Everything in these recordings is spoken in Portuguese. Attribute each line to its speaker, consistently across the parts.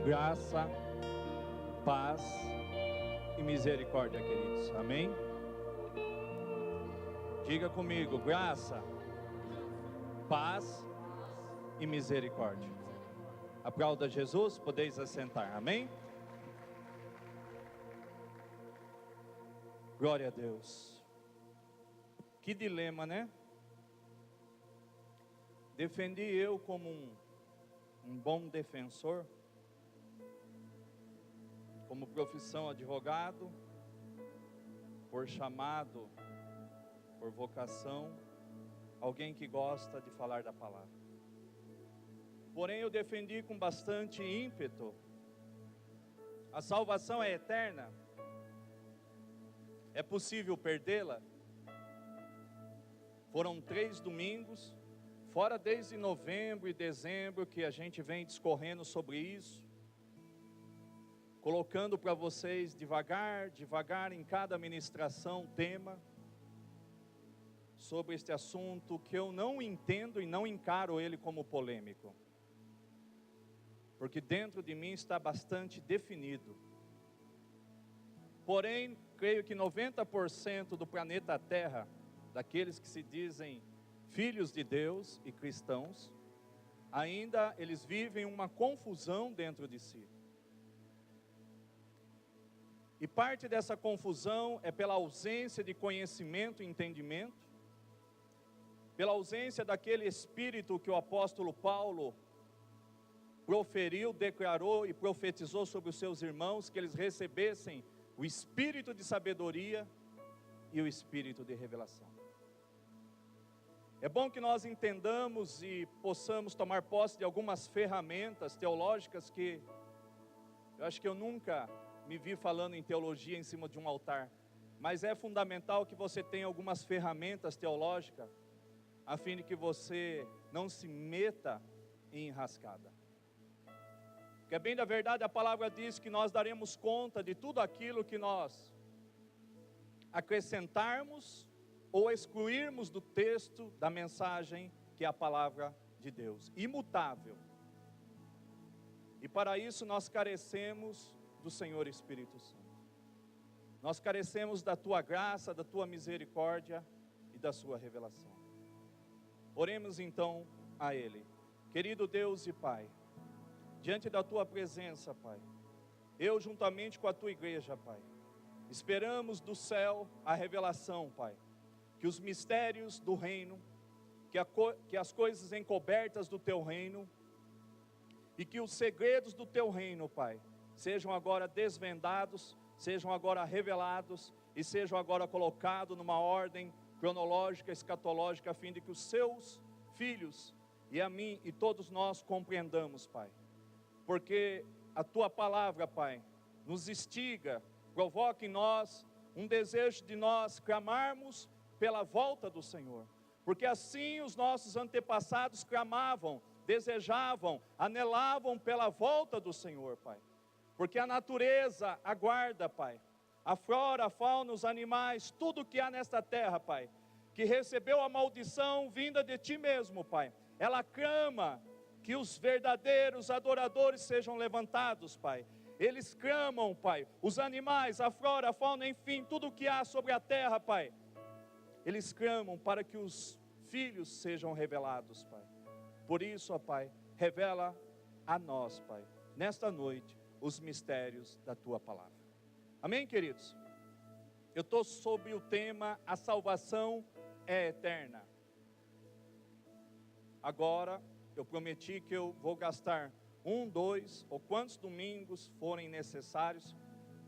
Speaker 1: Graça, paz e misericórdia, queridos. Amém? Diga comigo: graça, paz e misericórdia. Aplauda Jesus, podeis assentar. Amém? Glória a Deus. Que dilema, né? Defendi eu como um bom defensor, como profissão advogado, por chamado, por vocação, alguém que gosta de falar da palavra. Porém eu defendi com bastante ímpeto. A salvação é eterna. É possível perdê-la? Foram 3 domingos, fora desde novembro e dezembro, que a gente vem discorrendo sobre isso, colocando para vocês devagar em cada ministração tema, sobre este assunto que eu não entendo e não encaro ele como polêmico, porque dentro de mim está bastante definido. Porém, creio que 90% do planeta Terra, daqueles que se dizem filhos de Deus e cristãos, ainda eles vivem uma confusão dentro de si. E parte dessa confusão é pela ausência de conhecimento e entendimento, pela ausência daquele espírito que o apóstolo Paulo proferiu, declarou e profetizou sobre os seus irmãos, que eles recebessem o espírito de sabedoria e o espírito de revelação. É bom que nós entendamos e possamos tomar posse de algumas ferramentas teológicas que eu acho que eu nunca me vi falando em teologia em cima de um altar, mas é fundamental que você tenha algumas ferramentas teológicas, a fim de que você não se meta em enrascada. Porque bem da verdade a palavra diz que nós daremos conta de tudo aquilo que nós acrescentarmos ou excluirmos do texto, da mensagem, que é a palavra de Deus, imutável. E para isso nós carecemos do Senhor Espírito Santo. Nós carecemos da Tua graça, da Tua misericórdia e da Sua revelação. Oremos então a Ele. Querido Deus e Pai, diante da Tua presença, Pai, eu juntamente com a Tua igreja, Pai, esperamos do céu a revelação, Pai, que os mistérios do reino, que as coisas encobertas do Teu reino, e que os segredos do Teu reino, Pai, sejam agora desvendados, sejam agora revelados, e sejam agora colocados numa ordem cronológica, escatológica, a fim de que os Seus filhos, e a mim e todos nós compreendamos, Pai, porque a Tua palavra, Pai, nos instiga, provoca em nós um desejo de nós clamarmos pela volta do Senhor, porque assim os nossos antepassados clamavam, desejavam, anelavam pela volta do Senhor, Pai, porque a natureza aguarda, Pai, a flora, a fauna, os animais, tudo que há nesta terra, Pai, que recebeu a maldição vinda de Ti mesmo, Pai, ela clama que os verdadeiros adoradores sejam levantados, Pai. Eles clamam, Pai, os animais, a flora, a fauna, enfim, tudo que há sobre a terra, Pai, eles clamam para que os filhos sejam revelados, Pai. Por isso, ó Pai, revela a nós, Pai, nesta noite, os mistérios da Tua palavra. Amém, queridos? Eu estou sob o tema: a salvação é eterna. Agora, eu prometi que eu vou gastar 1, 2 ou quantos domingos forem necessários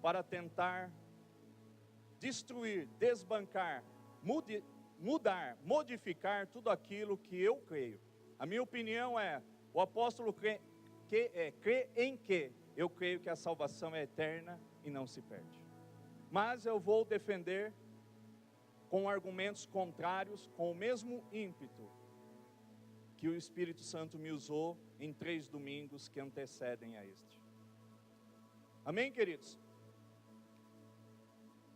Speaker 1: para tentar destruir, desbancar, mudar, modificar tudo aquilo que eu creio. A minha opinião é, o apóstolo crê em que eu creio que a salvação é eterna e não se perde. Mas eu vou defender com argumentos contrários, com o mesmo ímpeto que o Espírito Santo me usou em 3 domingos que antecedem a este. Amém, queridos?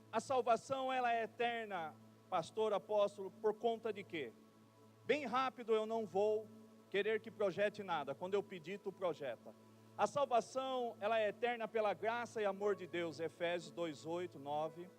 Speaker 1: A salvação, ela é eterna, pastor, apóstolo, por conta de quê? Bem rápido, eu não vou querer que projete nada. Quando eu pedir, tu projeta. A salvação, ela é eterna pela graça e amor de Deus, Efésios 2:8, 9,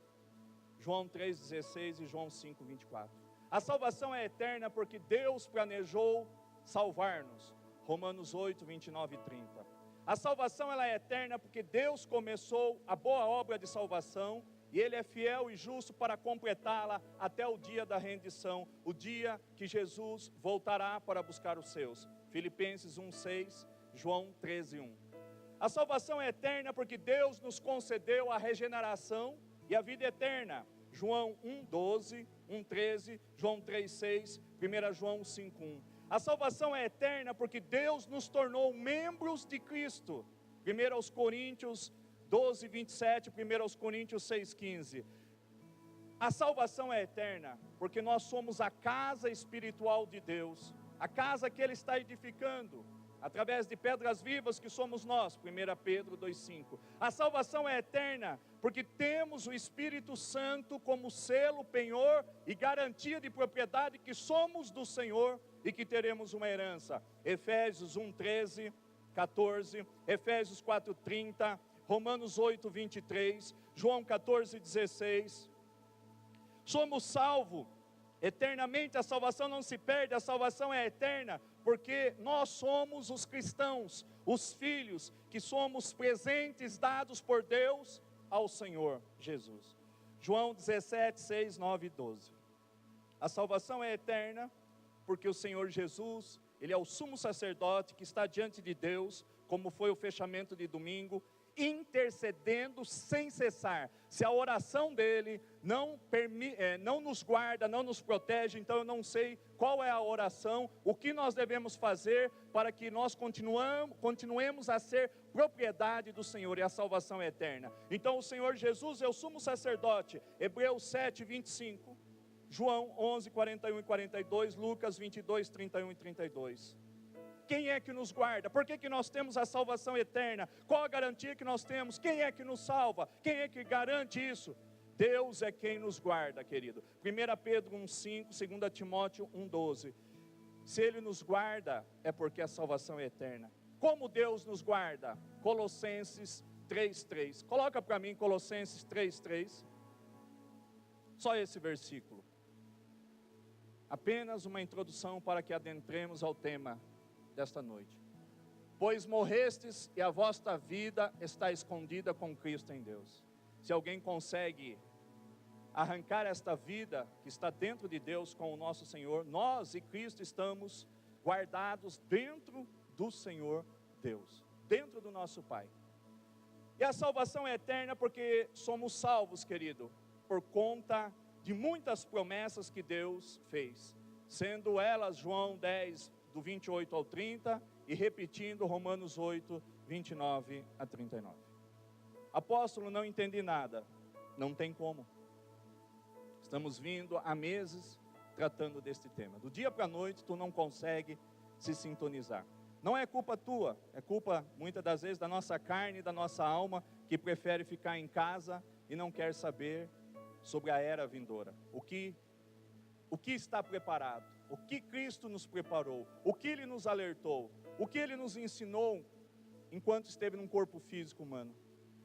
Speaker 1: João 3:16 e João 5:24. A salvação é eterna porque Deus planejou salvar-nos, Romanos 8:29 e 30. A salvação, ela é eterna porque Deus começou a boa obra de salvação e Ele é fiel e justo para completá-la até o dia da rendição, o dia que Jesus voltará para buscar os seus, Filipenses 1:6, João 13:1. A salvação é eterna porque Deus nos concedeu a regeneração e a vida eterna, João 1:12, 1:13, João 3:6, 1 João 5:1. A salvação é eterna porque Deus nos tornou membros de Cristo, 1 Coríntios 12:27, 1 Coríntios 6:15. A salvação é eterna porque nós somos a casa espiritual de Deus, a casa que Ele está edificando, através de pedras vivas que somos nós, 1 Pedro 2:5. A salvação é eterna, porque temos o Espírito Santo como selo, penhor e garantia de propriedade que somos do Senhor e que teremos uma herança. Efésios 1:13, 14, Efésios 4:30, Romanos 8:23, João 14:16. Somos salvos eternamente, a salvação não se perde, a salvação é eterna, porque nós somos os cristãos, os filhos, que somos presentes dados por Deus ao Senhor Jesus. João 17:6, 9 e 12. A salvação é eterna, porque o Senhor Jesus, Ele é o sumo sacerdote que está diante de Deus, como foi o fechamento de domingo, intercedendo sem cessar. Se a oração dele não nos guarda, não nos protege, então eu não sei qual é a oração, o que nós devemos fazer para que nós continuemos a ser propriedade do Senhor, e a salvação é eterna. Então o Senhor Jesus é o sumo sacerdote, Hebreus 7:25, João 11:41 e 42, Lucas 22:31 e 32. Quem é que nos guarda? Por que nós temos a salvação eterna? Qual a garantia que nós temos? Quem é que nos salva? Quem é que garante isso? Deus é quem nos guarda, querido. 1 Pedro 1:5, 2 Timóteo 1:12. Se Ele nos guarda, é porque a salvação é eterna. Como Deus nos guarda? Colossenses 3:3. Coloca para mim Colossenses 3:3. Só esse versículo. Apenas uma introdução para que adentremos ao tema desta noite. Pois morrestes e a vossa vida está escondida com Cristo em Deus. Se alguém consegue arrancar esta vida que está dentro de Deus com o nosso Senhor, nós e Cristo estamos guardados dentro do Senhor Deus, dentro do nosso Pai. E a salvação é eterna porque somos salvos, querido, por conta de muitas promessas que Deus fez, sendo elas João 10, do 28 ao 30, e repetindo Romanos 8, 29 a 39. Apóstolo, não entendi nada. Não tem como. Estamos vindo há meses tratando deste tema. Do dia para a noite, tu não consegue se sintonizar. Não é culpa tua, é culpa, muitas das vezes, da nossa carne, da nossa alma, que prefere ficar em casa e não quer saber sobre a era vindoura. O que está preparado, o que Cristo nos preparou, o que Ele nos alertou, o que Ele nos ensinou enquanto esteve num corpo físico humano,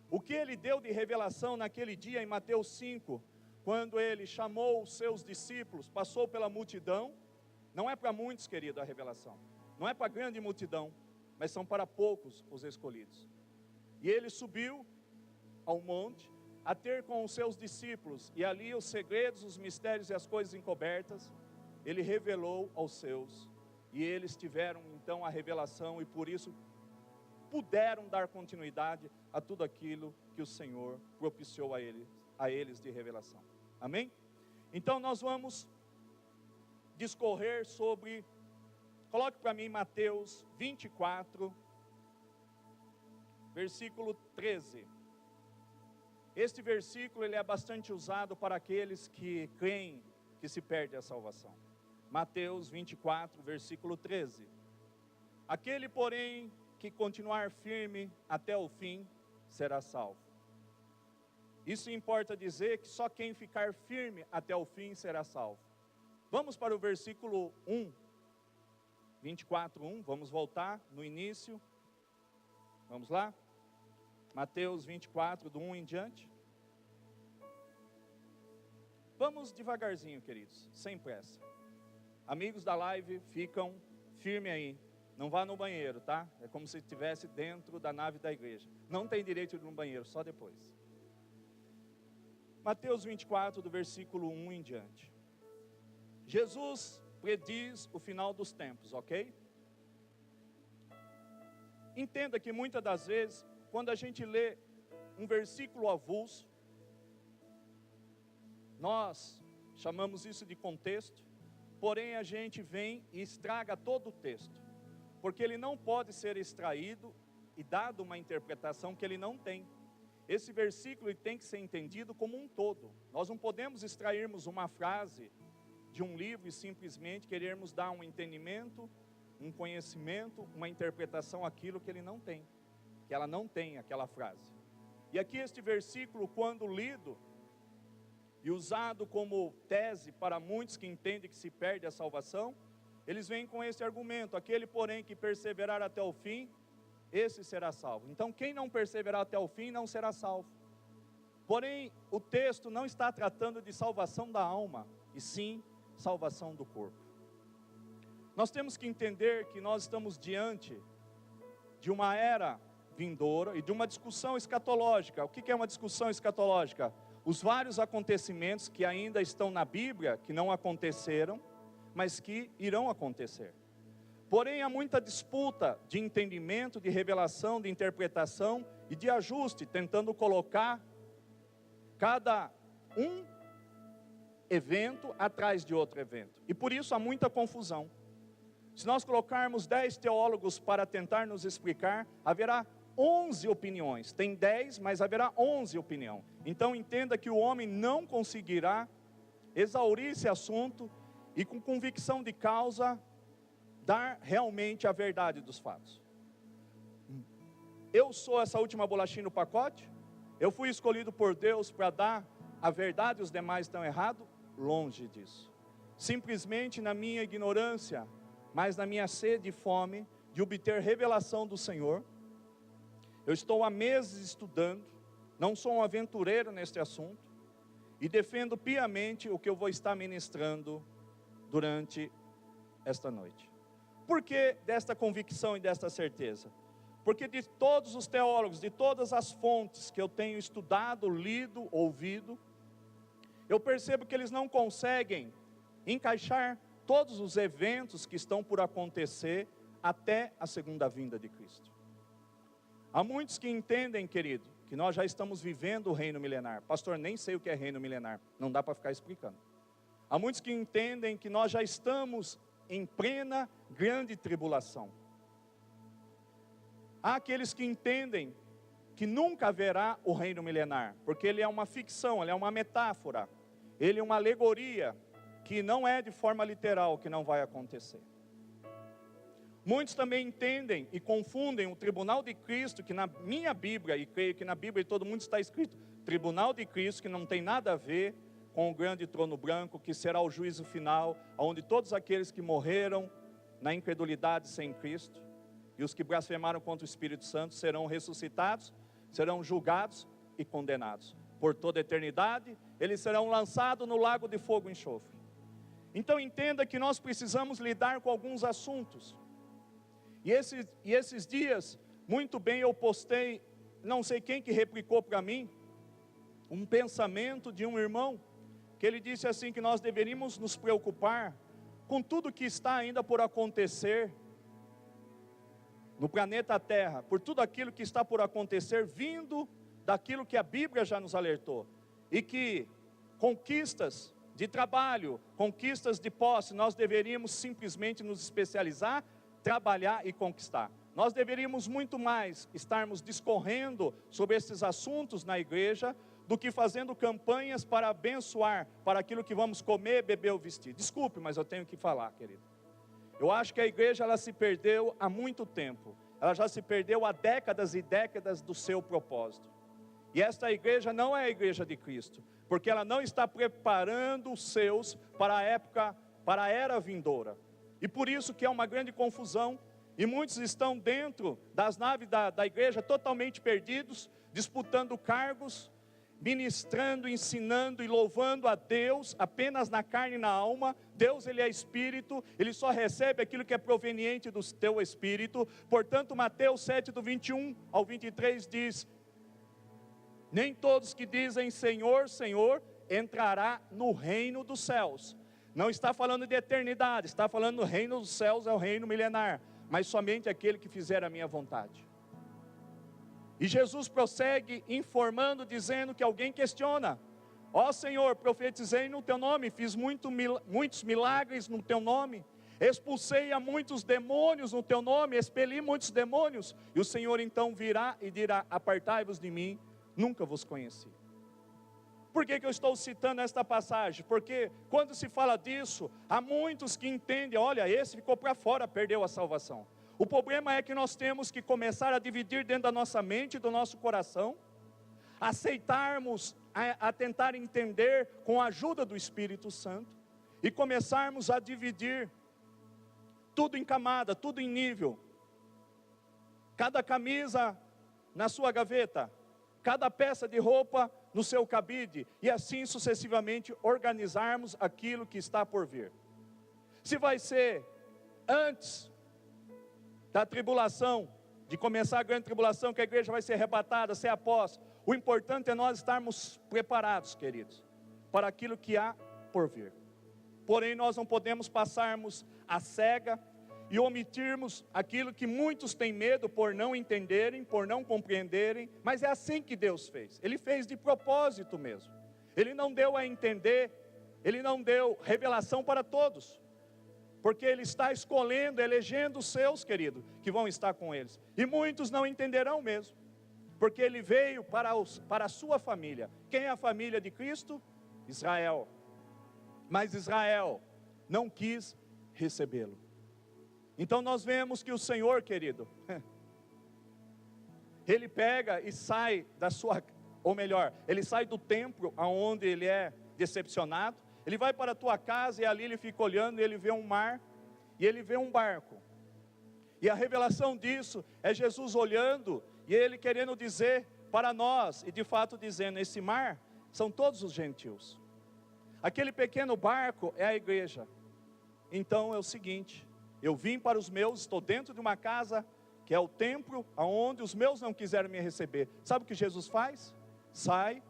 Speaker 1: o que Ele deu de revelação naquele dia em Mateus 5, quando Ele chamou os seus discípulos, passou pela multidão. Não é para muitos, querido, a revelação, não é para a grande multidão, mas são para poucos os escolhidos. E Ele subiu ao monte a ter com os seus discípulos, e ali os segredos, os mistérios e as coisas encobertas, Ele revelou aos seus, e eles tiveram então a revelação, e por isso puderam dar continuidade a tudo aquilo que o Senhor propiciou a eles de revelação. Amém? Então nós vamos discorrer sobre, coloque para mim Mateus 24, versículo 13. Este versículo ele é bastante usado para aqueles que creem que se perde a salvação. Mateus 24, versículo 13. Aquele, porém, que continuar firme até o fim, será salvo. Isso importa dizer que só quem ficar firme até o fim será salvo. Vamos para o versículo 1, 24, 1, vamos voltar no início. Vamos lá? Mateus 24, do 1 em diante. Vamos devagarzinho, queridos, sem pressa. Amigos da live, ficam firme aí. Não vá no banheiro, tá? É como se estivesse dentro da nave da igreja. Não tem direito de ir no banheiro, só depois. Mateus 24, do versículo 1 em diante. Jesus prediz o final dos tempos, ok? Entenda que muitas das vezes, quando a gente lê um versículo avulso, nós chamamos isso de contexto, porém a gente vem e estraga todo o texto, porque ele não pode ser extraído e dado uma interpretação que ele não tem. Esse versículo tem que ser entendido como um todo. Nós não podemos extrairmos uma frase de um livro e simplesmente querermos dar um entendimento, um conhecimento, uma interpretação àquilo que ele não tem, que ela não tem aquela frase. E aqui este versículo, quando lido e usado como tese para muitos que entendem que se perde a salvação, eles vêm com esse argumento: aquele porém que perseverar até o fim, esse será salvo. Então quem não perseverar até o fim não será salvo. Porém o texto não está tratando de salvação da alma, e sim salvação do corpo. Nós temos que entender que nós estamos diante de uma era vindoura e de uma discussão escatológica. O que é uma discussão escatológica? Os vários acontecimentos que ainda estão na Bíblia, que não aconteceram, mas que irão acontecer. Porém, há muita disputa de entendimento, de revelação, de interpretação e de ajuste, tentando colocar cada um evento atrás de outro evento. E por isso há muita confusão. Se nós colocarmos 10 teólogos para tentar nos explicar, haverá 11 opiniões. Tem 10, mas haverá 11 opiniões. Então entenda que o homem não conseguirá exaurir esse assunto e com convicção de causa dar realmente a verdade dos fatos. Eu sou essa última bolachinha no pacote? Eu fui escolhido por Deus para dar a verdade e os demais estão errados? Longe disso. Simplesmente na minha ignorância, mas na minha sede e fome de obter revelação do Senhor, eu estou há meses estudando, não sou um aventureiro neste assunto, e defendo piamente o que eu vou estar ministrando durante esta noite. Por que desta convicção e desta certeza? Porque de todos os teólogos, de todas as fontes que eu tenho estudado, lido, ouvido, eu percebo que eles não conseguem encaixar todos os eventos que estão por acontecer até a segunda vinda de Cristo. Há muitos que entendem, querido, que nós já estamos vivendo o reino milenar. Pastor, nem sei o que é reino milenar, não dá para ficar explicando. Há muitos que entendem que nós já estamos em plena grande tribulação. Há aqueles que entendem que nunca haverá o reino milenar, porque ele é uma ficção, ele é uma metáfora, ele é uma alegoria, que não é de forma literal, que não vai acontecer. Muitos também entendem e confundem o tribunal de Cristo, que na minha Bíblia, e creio que na Bíblia de todo mundo está escrito, tribunal de Cristo, que não tem nada a ver com o grande trono branco, que será o juízo final, onde todos aqueles que morreram na incredulidade sem Cristo, e os que blasfemaram contra o Espírito Santo, serão ressuscitados, serão julgados e condenados. Por toda a eternidade, eles serão lançados no lago de fogo e enxofre. Então entenda que nós precisamos lidar com alguns assuntos. E esses dias, muito bem, eu postei, não sei quem que replicou para mim, um pensamento de um irmão, que ele disse assim, que nós deveríamos nos preocupar com tudo que está ainda por acontecer no planeta Terra, por tudo aquilo que está por acontecer, vindo daquilo que a Bíblia já nos alertou, e que conquistas de trabalho, conquistas de posse, nós deveríamos simplesmente nos especializar, trabalhar e conquistar. Nós deveríamos muito mais estarmos discorrendo sobre esses assuntos na igreja, do que fazendo campanhas para abençoar, para aquilo que vamos comer, beber ou vestir. Desculpe, mas eu tenho que falar, querido. Eu acho que a igreja, ela se perdeu há muito tempo. Ela já se perdeu há décadas e décadas do seu propósito. E esta igreja não é a igreja de Cristo, porque ela não está preparando os seus para a época, para a era vindoura. E por isso que é uma grande confusão. E muitos estão dentro das naves da igreja totalmente perdidos, disputando cargos, ministrando, ensinando e louvando a Deus apenas na carne e na alma. Deus, Ele é Espírito, Ele só recebe aquilo que é proveniente do teu Espírito. Portanto, Mateus 7, do 21 ao 23 diz: nem todos que dizem Senhor, Senhor, entrará no reino dos céus. Não está falando de eternidade, está falando do reino dos céus, é o reino milenar, mas somente aquele que fizer a minha vontade. E Jesus prossegue informando, dizendo que alguém questiona: ó Senhor, profetizei no teu nome, fiz muitos milagres no teu nome, expulsei a muitos demônios no teu nome, expeli muitos demônios. E o Senhor então virá e dirá: apartai-vos de mim, nunca vos conheci. Por que eu estou citando esta passagem? Porque quando se fala disso, há muitos que entendem: olha, esse ficou para fora, perdeu a salvação. O problema é que nós temos que começar a dividir dentro da nossa mente, do nosso coração, aceitarmos, a tentar entender com a ajuda do Espírito Santo, e começarmos a dividir tudo em camada, tudo em nível. Cada camisa na sua gaveta, cada peça de roupa no seu cabide, e assim sucessivamente organizarmos aquilo que está por vir. Se vai ser antes da tribulação, de começar a grande tribulação, que a igreja vai ser arrebatada, ser após, o importante é nós estarmos preparados, queridos, para aquilo que há por vir. Porém, nós não podemos passarmos a cega e omitirmos aquilo que muitos têm medo por não entenderem, por não compreenderem, mas é assim que Deus fez. Ele fez de propósito mesmo. Ele não deu a entender, Ele não deu revelação para todos, porque Ele está escolhendo, elegendo os seus, querido, que vão estar com eles. E muitos não entenderão mesmo, porque Ele veio para a sua família. Quem é a família de Cristo? Israel. Mas Israel não quis recebê-lo. Então nós vemos que o Senhor, querido, Ele pega e sai da sua, ou melhor, Ele sai do templo onde Ele é decepcionado. Ele vai para a tua casa e ali Ele fica olhando, e Ele vê um mar, e Ele vê um barco. E a revelação disso é Jesus olhando, e Ele querendo dizer para nós, e de fato dizendo: esse mar são todos os gentios. Aquele pequeno barco é a igreja. Então é o seguinte: eu vim para os meus, estou dentro de uma casa, que é o templo, onde os meus não quiseram me receber. Sabe o que Jesus faz? Sai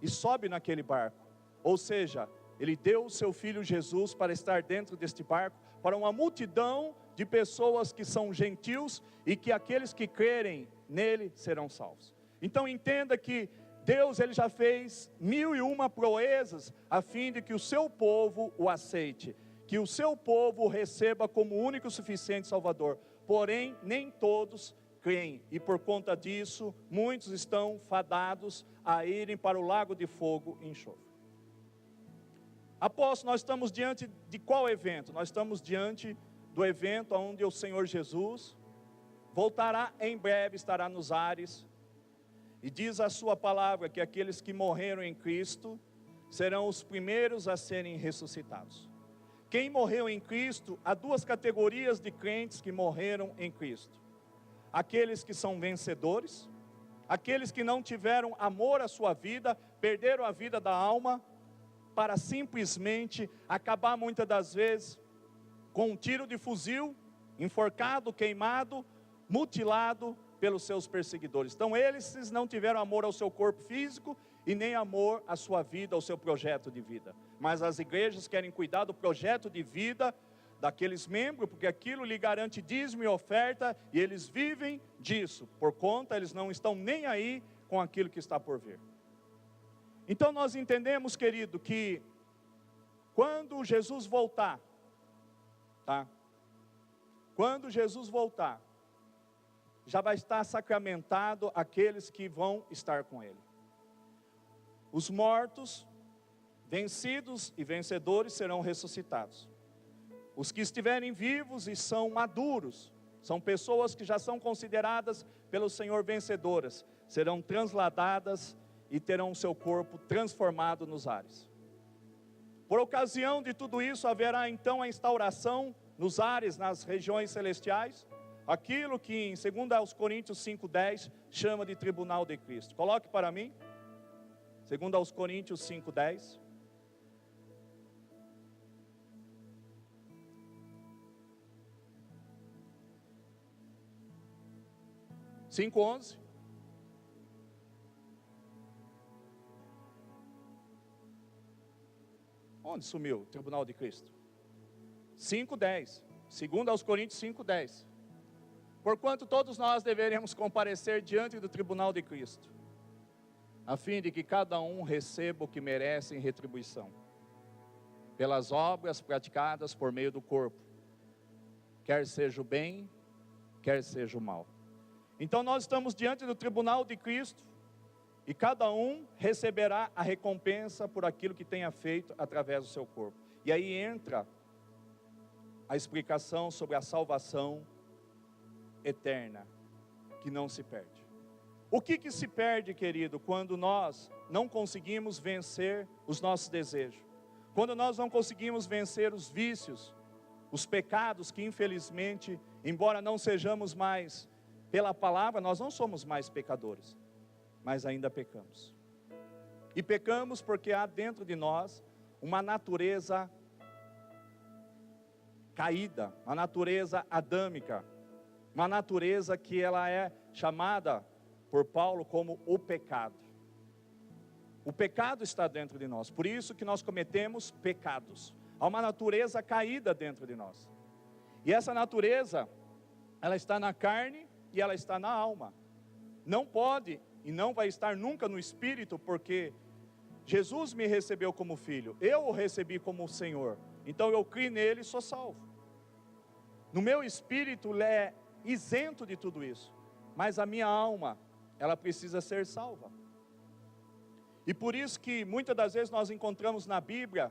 Speaker 1: e sobe naquele barco. Ou seja, Ele deu o seu Filho Jesus para estar dentro deste barco, para uma multidão de pessoas que são gentios, e que aqueles que crerem nele serão salvos. Então entenda que Deus, Ele já fez 1001 proezas, a fim de que o seu povo o aceite, que o seu povo o receba como único e suficiente Salvador. Porém, nem todos creem, e por conta disso, muitos estão fadados a irem para o lago de fogo e enxofre. Apóstolo, nós estamos diante de qual evento? Nós estamos diante do evento onde o Senhor Jesus voltará em breve, estará nos ares, e diz a sua palavra que aqueles que morreram em Cristo serão os primeiros a serem ressuscitados. Quem morreu em Cristo, há duas categorias de crentes que morreram em Cristo: aqueles que são vencedores, aqueles que não tiveram amor à sua vida, perderam a vida da alma, para simplesmente acabar muitas das vezes com um tiro de fuzil, enforcado, queimado, mutilado pelos seus perseguidores. Então eles não tiveram amor ao seu corpo físico e nem amor à sua vida, ao seu projeto de vida. Mas as igrejas querem cuidar do projeto de vida daqueles membros, porque aquilo lhe garante dízimo e oferta, e eles vivem disso. Por conta, eles não estão nem aí com aquilo que está por vir. Então nós entendemos, querido, que quando Jesus voltar, tá? Quando Jesus voltar, já vai estar sacramentado aqueles que vão estar com Ele. Os mortos, vencidos e vencedores serão ressuscitados. Os que estiverem vivos e são maduros, são pessoas que já são consideradas pelo Senhor vencedoras, serão transladadas e terão seu corpo transformado nos ares. Por ocasião de tudo isso, haverá então a instauração nos ares, nas regiões celestiais, aquilo que em 2 Coríntios 5,10 chama de tribunal de Cristo. Coloque para mim, 2 Coríntios 5,10. Cinco 11. Onde sumiu o tribunal de Cristo? 5:10. 2 Coríntios 5:10. Porquanto todos nós deveremos comparecer diante do tribunal de Cristo, a fim de que cada um receba o que merece em retribuição, pelas obras praticadas por meio do corpo, quer seja o bem, quer seja o mal. Então nós estamos diante do tribunal de Cristo, e cada um receberá a recompensa por aquilo que tenha feito através do seu corpo. E aí entra a explicação sobre a salvação eterna, que não se perde. O que se perde, querido, quando nós não conseguimos vencer os nossos desejos? Quando nós não conseguimos vencer os vícios, os pecados que infelizmente, embora não sejamos mais, pela palavra, nós não somos mais pecadores, mas ainda pecamos. E pecamos porque há dentro de nós uma natureza caída, uma natureza adâmica, uma natureza que ela é chamada por Paulo como o pecado. O pecado está dentro de nós, por isso que nós cometemos pecados. Há uma natureza caída dentro de nós. E essa natureza, ela está na carne e ela está na alma. Não pode e não vai estar nunca no espírito, porque Jesus me recebeu como filho, eu o recebi como Senhor, então eu criei nele e sou salvo. No meu espírito ele é isento de tudo isso, mas a minha alma, ela precisa ser salva. E por isso que muitas das vezes nós encontramos na Bíblia,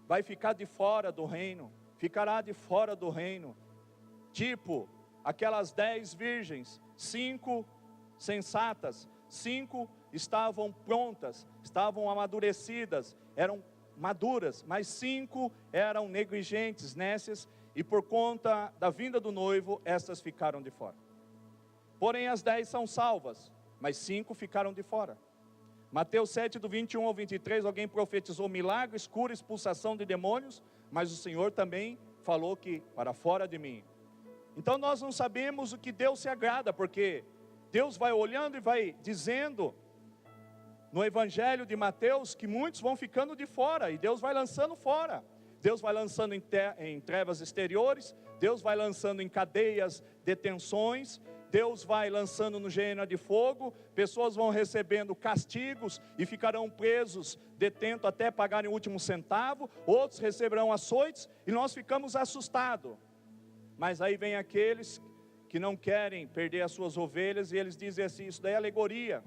Speaker 1: vai ficar de fora do reino, ficará de fora do reino, tipo aquelas 10 virgens, 5 sensatas, 5 estavam prontas, estavam amadurecidas, eram maduras, mas 5 eram negligentes, nécias, e por conta da vinda do noivo, estas ficaram de fora. Porém as 10 são salvas, mas 5 ficaram de fora. Mateus 7, do 21 ao 23, alguém profetizou milagres, cura, expulsação de demônios, mas o Senhor também falou que para fora de mim. Então nós não sabemos o que Deus se agrada, porque Deus vai olhando e vai dizendo no Evangelho de Mateus que muitos vão ficando de fora, e Deus vai lançando fora. Deus vai lançando em trevas exteriores, Deus vai lançando em cadeias, detenções, Deus vai lançando no gênero de fogo, pessoas vão recebendo castigos e ficarão presos, detentos até pagarem o último centavo, outros receberão açoites e nós ficamos assustados. Mas aí vem aqueles que não querem perder as suas ovelhas e eles dizem assim, isso daí é alegoria,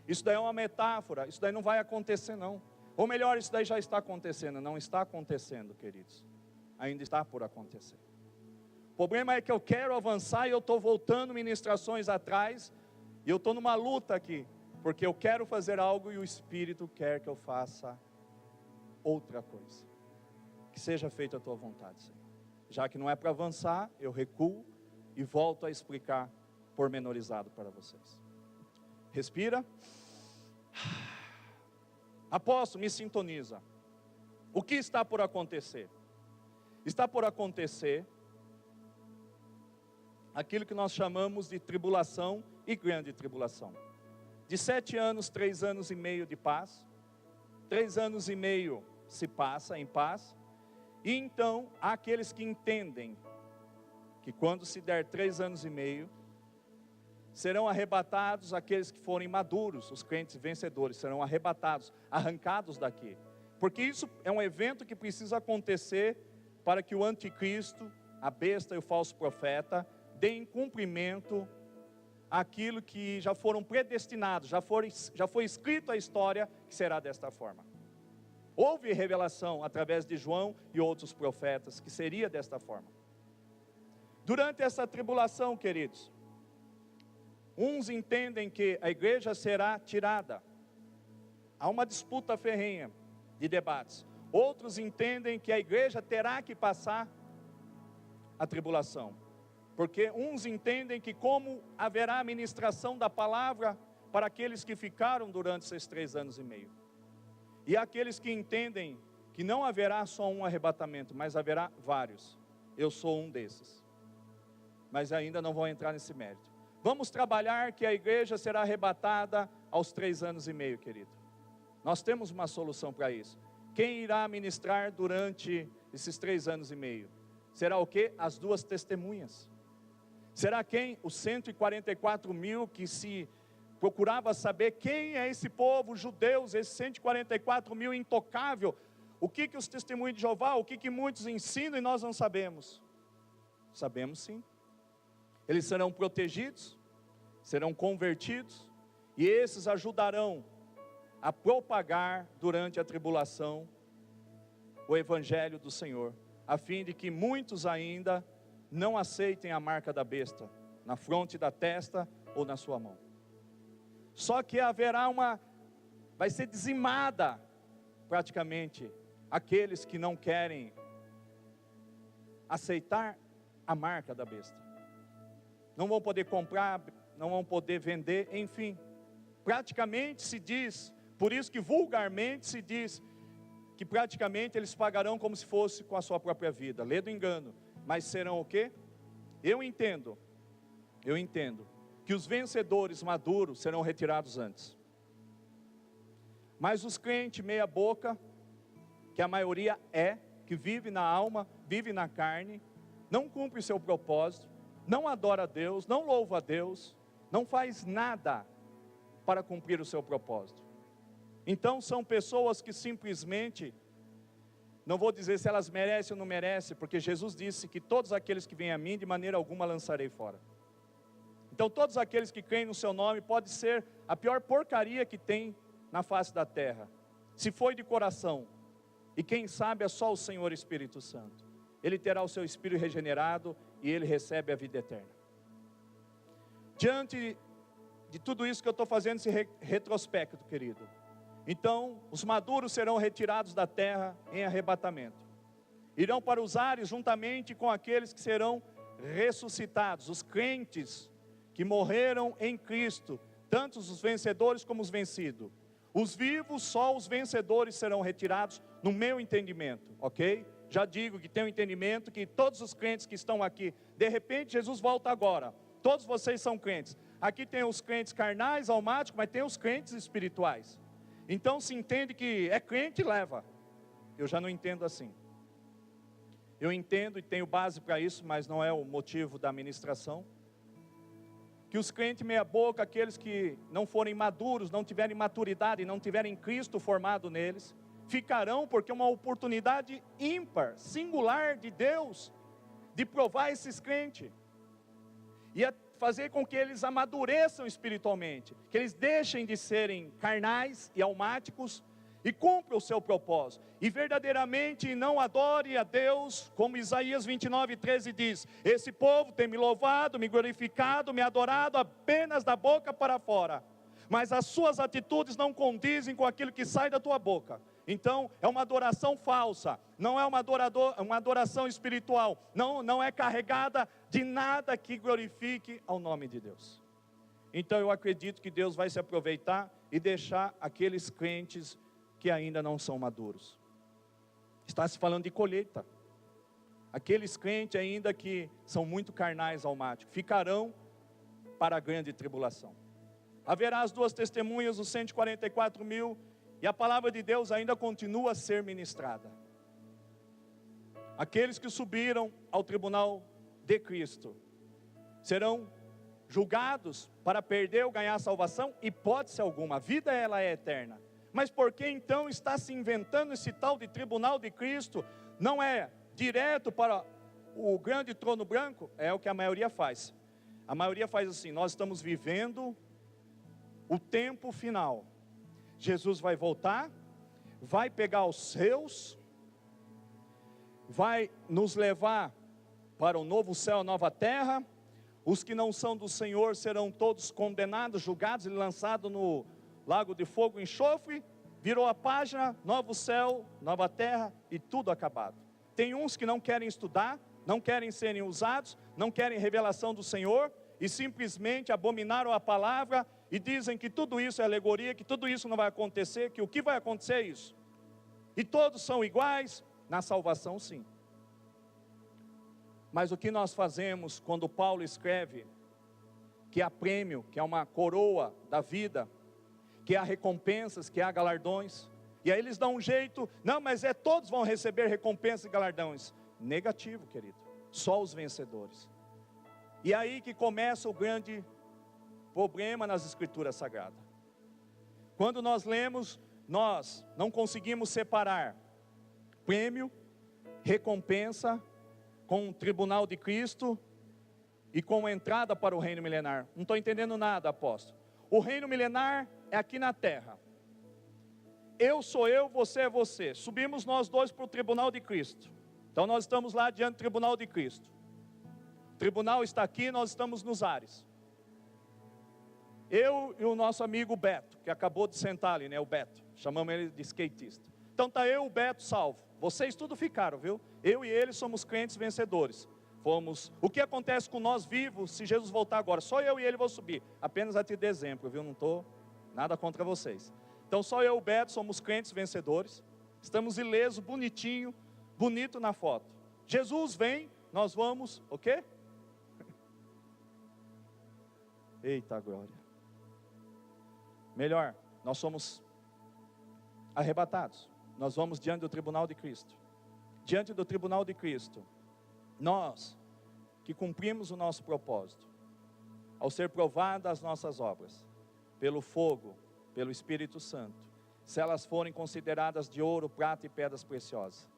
Speaker 1: isso daí é uma metáfora, isso daí não vai acontecer não. Ou melhor, isso daí já está acontecendo. Não está acontecendo, queridos, ainda está por acontecer. O problema é que eu quero avançar e eu estou voltando ministrações atrás, e eu estou numa luta aqui, porque eu quero fazer algo e o Espírito quer que eu faça outra coisa. Que seja feita a tua vontade, Senhor. Já que não é para avançar, eu recuo e volto a explicar pormenorizado para vocês. Respira. Apóstolo, me sintoniza. O que está por acontecer? Está por acontecer aquilo que nós chamamos de tribulação e grande tribulação. De 7 anos, 3 anos e meio de paz. 3 anos e meio se passa em paz. E então, há aqueles que entendem que quando se der 3 anos e meio, serão arrebatados aqueles que forem maduros, os crentes vencedores, serão arrebatados, arrancados daqui. Porque isso é um evento que precisa acontecer para que o anticristo, a besta e o falso profeta, deem cumprimento àquilo que já foram predestinados, já foi escrito a história que será desta forma. Houve revelação através de João e outros profetas que seria desta forma. Durante essa tribulação, queridos, uns entendem que a igreja será tirada. Há uma disputa ferrenha de debates. Outros entendem que a igreja terá que passar a tribulação. Porque uns entendem que como haverá ministração da palavra para aqueles que ficaram durante esses 3 anos e meio. E há aqueles que entendem que não haverá só um arrebatamento, mas haverá vários. Eu sou um desses. Mas ainda não vou entrar nesse mérito. Vamos trabalhar que a igreja será arrebatada aos 3 anos e meio, querido. Nós temos uma solução para isso. Quem irá ministrar durante esses 3 anos e meio? Será o quê? As 2 testemunhas. Será quem? Os 144 mil que se procurava saber quem é esse povo, judeus, esses 144 mil intocável. O que os testemunhos de Jeová, o que muitos ensinam e nós não sabemos? Sabemos sim. Eles serão protegidos, serão convertidos, e esses ajudarão a propagar durante a tribulação o evangelho do Senhor, a fim de que muitos ainda não aceitem a marca da besta, na fronte da testa ou na sua mão. Só que haverá vai ser dizimada praticamente aqueles que não querem aceitar a marca da besta. Não vão poder comprar, não vão poder vender, enfim. Praticamente se diz, por isso que vulgarmente se diz, que praticamente eles pagarão como se fosse com a sua própria vida. Lê do engano. Mas serão o quê? Eu entendo que os vencedores maduros serão retirados antes. Mas os crentes meia boca, que a maioria que vive na alma, vive na carne, não cumpre o seu propósito, não adora a Deus, não louva a Deus, não faz nada para cumprir o seu propósito. Então são pessoas que simplesmente, não vou dizer se elas merecem ou não merecem, porque Jesus disse que todos aqueles que vêm a mim, de maneira alguma lançarei fora. Então todos aqueles que creem no seu nome, pode ser a pior porcaria que tem na face da terra, se foi de coração, e quem sabe é só o Senhor Espírito Santo. Ele terá o seu espírito regenerado e ele recebe a vida eterna. Diante de tudo isso que eu estou fazendo, esse retrospecto, querido. Então, os maduros serão retirados da terra em arrebatamento. Irão para os ares juntamente com aqueles que serão ressuscitados, os crentes que morreram em Cristo, tanto os vencedores como os vencidos. Os vivos, só os vencedores serão retirados, no meu entendimento, ok? Já digo que tenho entendimento que todos os crentes que estão aqui, de repente Jesus volta agora, todos vocês são crentes. Aqui tem os crentes carnais, almáticos, mas tem os crentes espirituais. Então se entende que é crente e leva. Eu já não entendo assim. Eu entendo e tenho base para isso, mas não é o motivo da ministração. Que os crentes meia boca, aqueles que não forem maduros, não tiverem maturidade, não tiverem Cristo formado neles, ficarão, porque é uma oportunidade ímpar, singular de Deus, de provar esses crentes, e fazer com que eles amadureçam espiritualmente, que eles deixem de serem carnais e almáticos, e cumpram o seu propósito, e verdadeiramente não adore a Deus, como Isaías 29:13 diz, esse povo tem me louvado, me glorificado, me adorado apenas da boca para fora, mas as suas atitudes não condizem com aquilo que sai da tua boca. Então é uma adoração falsa, não é uma adoração espiritual, não é carregada de nada que glorifique ao nome de Deus. Então eu acredito que Deus vai se aproveitar e deixar aqueles crentes que ainda não são maduros. Está se falando de colheita. Aqueles crentes ainda que são muito carnais, almáticos, ficarão para a grande tribulação. Haverá as 2 testemunhas, os 144 mil, e a palavra de Deus ainda continua a ser ministrada. Aqueles que subiram ao tribunal de Cristo serão julgados para perder ou ganhar a salvação, hipótese alguma, a vida ela é eterna. Mas por que então está se inventando esse tal de tribunal de Cristo? Não é direto para o grande trono branco? É o que a maioria faz. A maioria faz assim, nós estamos vivendo o tempo final. Jesus vai voltar, vai pegar os seus, vai nos levar para o novo céu, a nova terra. Os que não são do Senhor serão todos condenados, julgados e lançados no lago de fogo e enxofre. Virou a página, novo céu, nova terra e tudo acabado. Tem uns que não querem estudar, não querem serem usados, não querem revelação do Senhor, e simplesmente abominaram a palavra, e dizem que tudo isso é alegoria, que tudo isso não vai acontecer, que o que vai acontecer é isso. E todos são iguais, na salvação sim. Mas o que nós fazemos quando Paulo escreve que há prêmio, que há uma coroa da vida, que há recompensas, que há galardões, e aí eles dão um jeito, não, mas todos vão receber recompensas e galardões. Negativo, querido, só os vencedores. E aí que começa o grande problema nas escrituras sagradas. Quando nós lemos, nós não conseguimos separar prêmio, recompensa, com o tribunal de Cristo e com a entrada para o reino milenar. Não estou entendendo nada, apóstolo. O reino milenar é aqui na terra. Eu sou eu, você é você. Subimos nós dois para o tribunal de Cristo. Então nós estamos lá diante do tribunal de Cristo. O tribunal está aqui, nós estamos nos ares. Eu e o nosso amigo Beto, que acabou de sentar ali, né, o Beto. Chamamos ele de skatista. Então está eu e o Beto salvo. Vocês tudo ficaram, viu? Eu e ele somos crentes vencedores. O que acontece com nós vivos, se Jesus voltar agora? Só eu e ele vou subir. Apenas a título de exemplo, viu? Não estou nada contra vocês. Então só eu e o Beto somos crentes vencedores. Estamos ilesos, bonitinho, bonito na foto. Jesus vem, nós vamos, o quê? Eita glória. Melhor, nós somos arrebatados. Nós vamos diante do tribunal de Cristo. Diante do tribunal de Cristo, nós que cumprimos o nosso propósito, ao ser provadas as nossas obras, pelo fogo, pelo Espírito Santo, se elas forem consideradas de ouro, prata e pedras preciosas,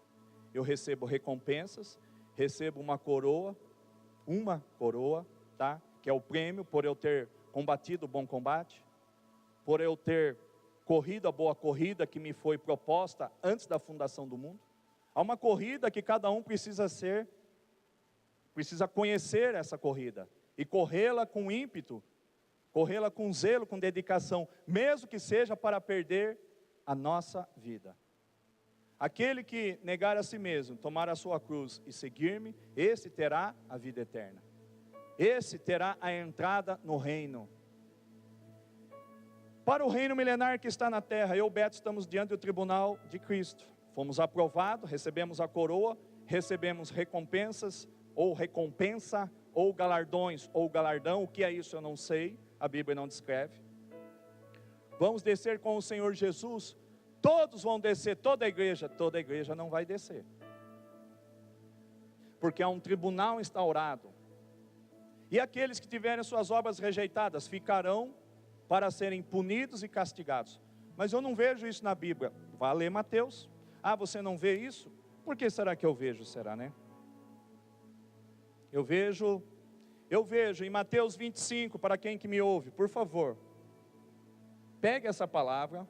Speaker 1: eu recebo recompensas, recebo uma coroa, tá? Que é o prêmio por eu ter combatido o bom combate, por eu ter corrido a boa corrida que me foi proposta antes da fundação do mundo. Há uma corrida que cada um precisa conhecer essa corrida e corrê-la com ímpeto, corrê-la com zelo, com dedicação, mesmo que seja para perder a nossa vida. Aquele que negar a si mesmo, tomar a sua cruz e seguir-me, esse terá a vida eterna. Esse terá a entrada no reino. Para o reino milenar que está na terra, eu e o Beto estamos diante do tribunal de Cristo. Fomos aprovados, recebemos a coroa, recebemos recompensas, ou recompensa, ou galardões, ou galardão. O que é isso eu não sei, a Bíblia não descreve. Vamos descer com o Senhor Jesus. Todos vão descer, toda a igreja não vai descer. Porque há um tribunal instaurado. E aqueles que tiverem suas obras rejeitadas ficarão para serem punidos e castigados. Mas eu não vejo isso na Bíblia. Vá ler Mateus. Ah, você não vê isso? Por que será que eu vejo, será, né? Eu vejo em Mateus 25, para quem que me ouve, por favor, pegue essa palavra,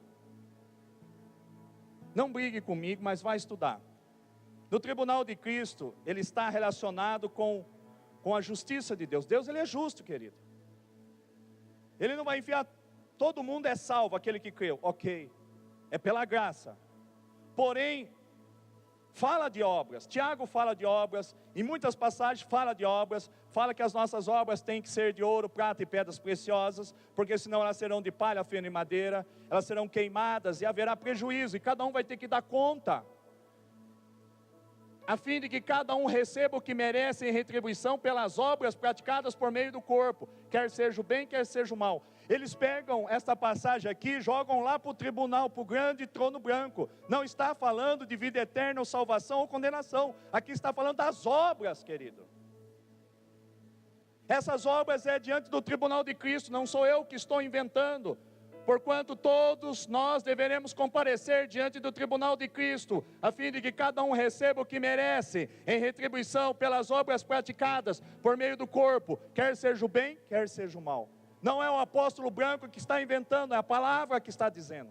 Speaker 1: não brigue comigo, mas vá estudar. No tribunal de Cristo, ele está relacionado com a justiça de Deus. Deus, ele é justo, querido. Ele não vai enfiar, todo mundo é salvo, aquele que creu, ok, é pela graça. Porém, fala de obras, Tiago fala de obras, em muitas passagens fala de obras, fala que as nossas obras têm que ser de ouro, prata e pedras preciosas, porque senão elas serão de palha, feno e madeira, elas serão queimadas e haverá prejuízo, e cada um vai ter que dar conta, a fim de que cada um receba o que merece em retribuição pelas obras praticadas por meio do corpo, quer seja o bem, quer seja o mal. Eles pegam esta passagem aqui, jogam lá para o tribunal, para o grande trono branco. Não está falando de vida eterna, ou salvação ou condenação. Aqui está falando das obras, querido. Essas obras é diante do tribunal de Cristo, não sou eu que estou inventando. Porquanto todos nós deveremos comparecer diante do tribunal de Cristo, a fim de que cada um receba o que merece, em retribuição pelas obras praticadas por meio do corpo, quer seja o bem, quer seja o mal. Não é o apóstolo branco que está inventando, é a palavra que está dizendo.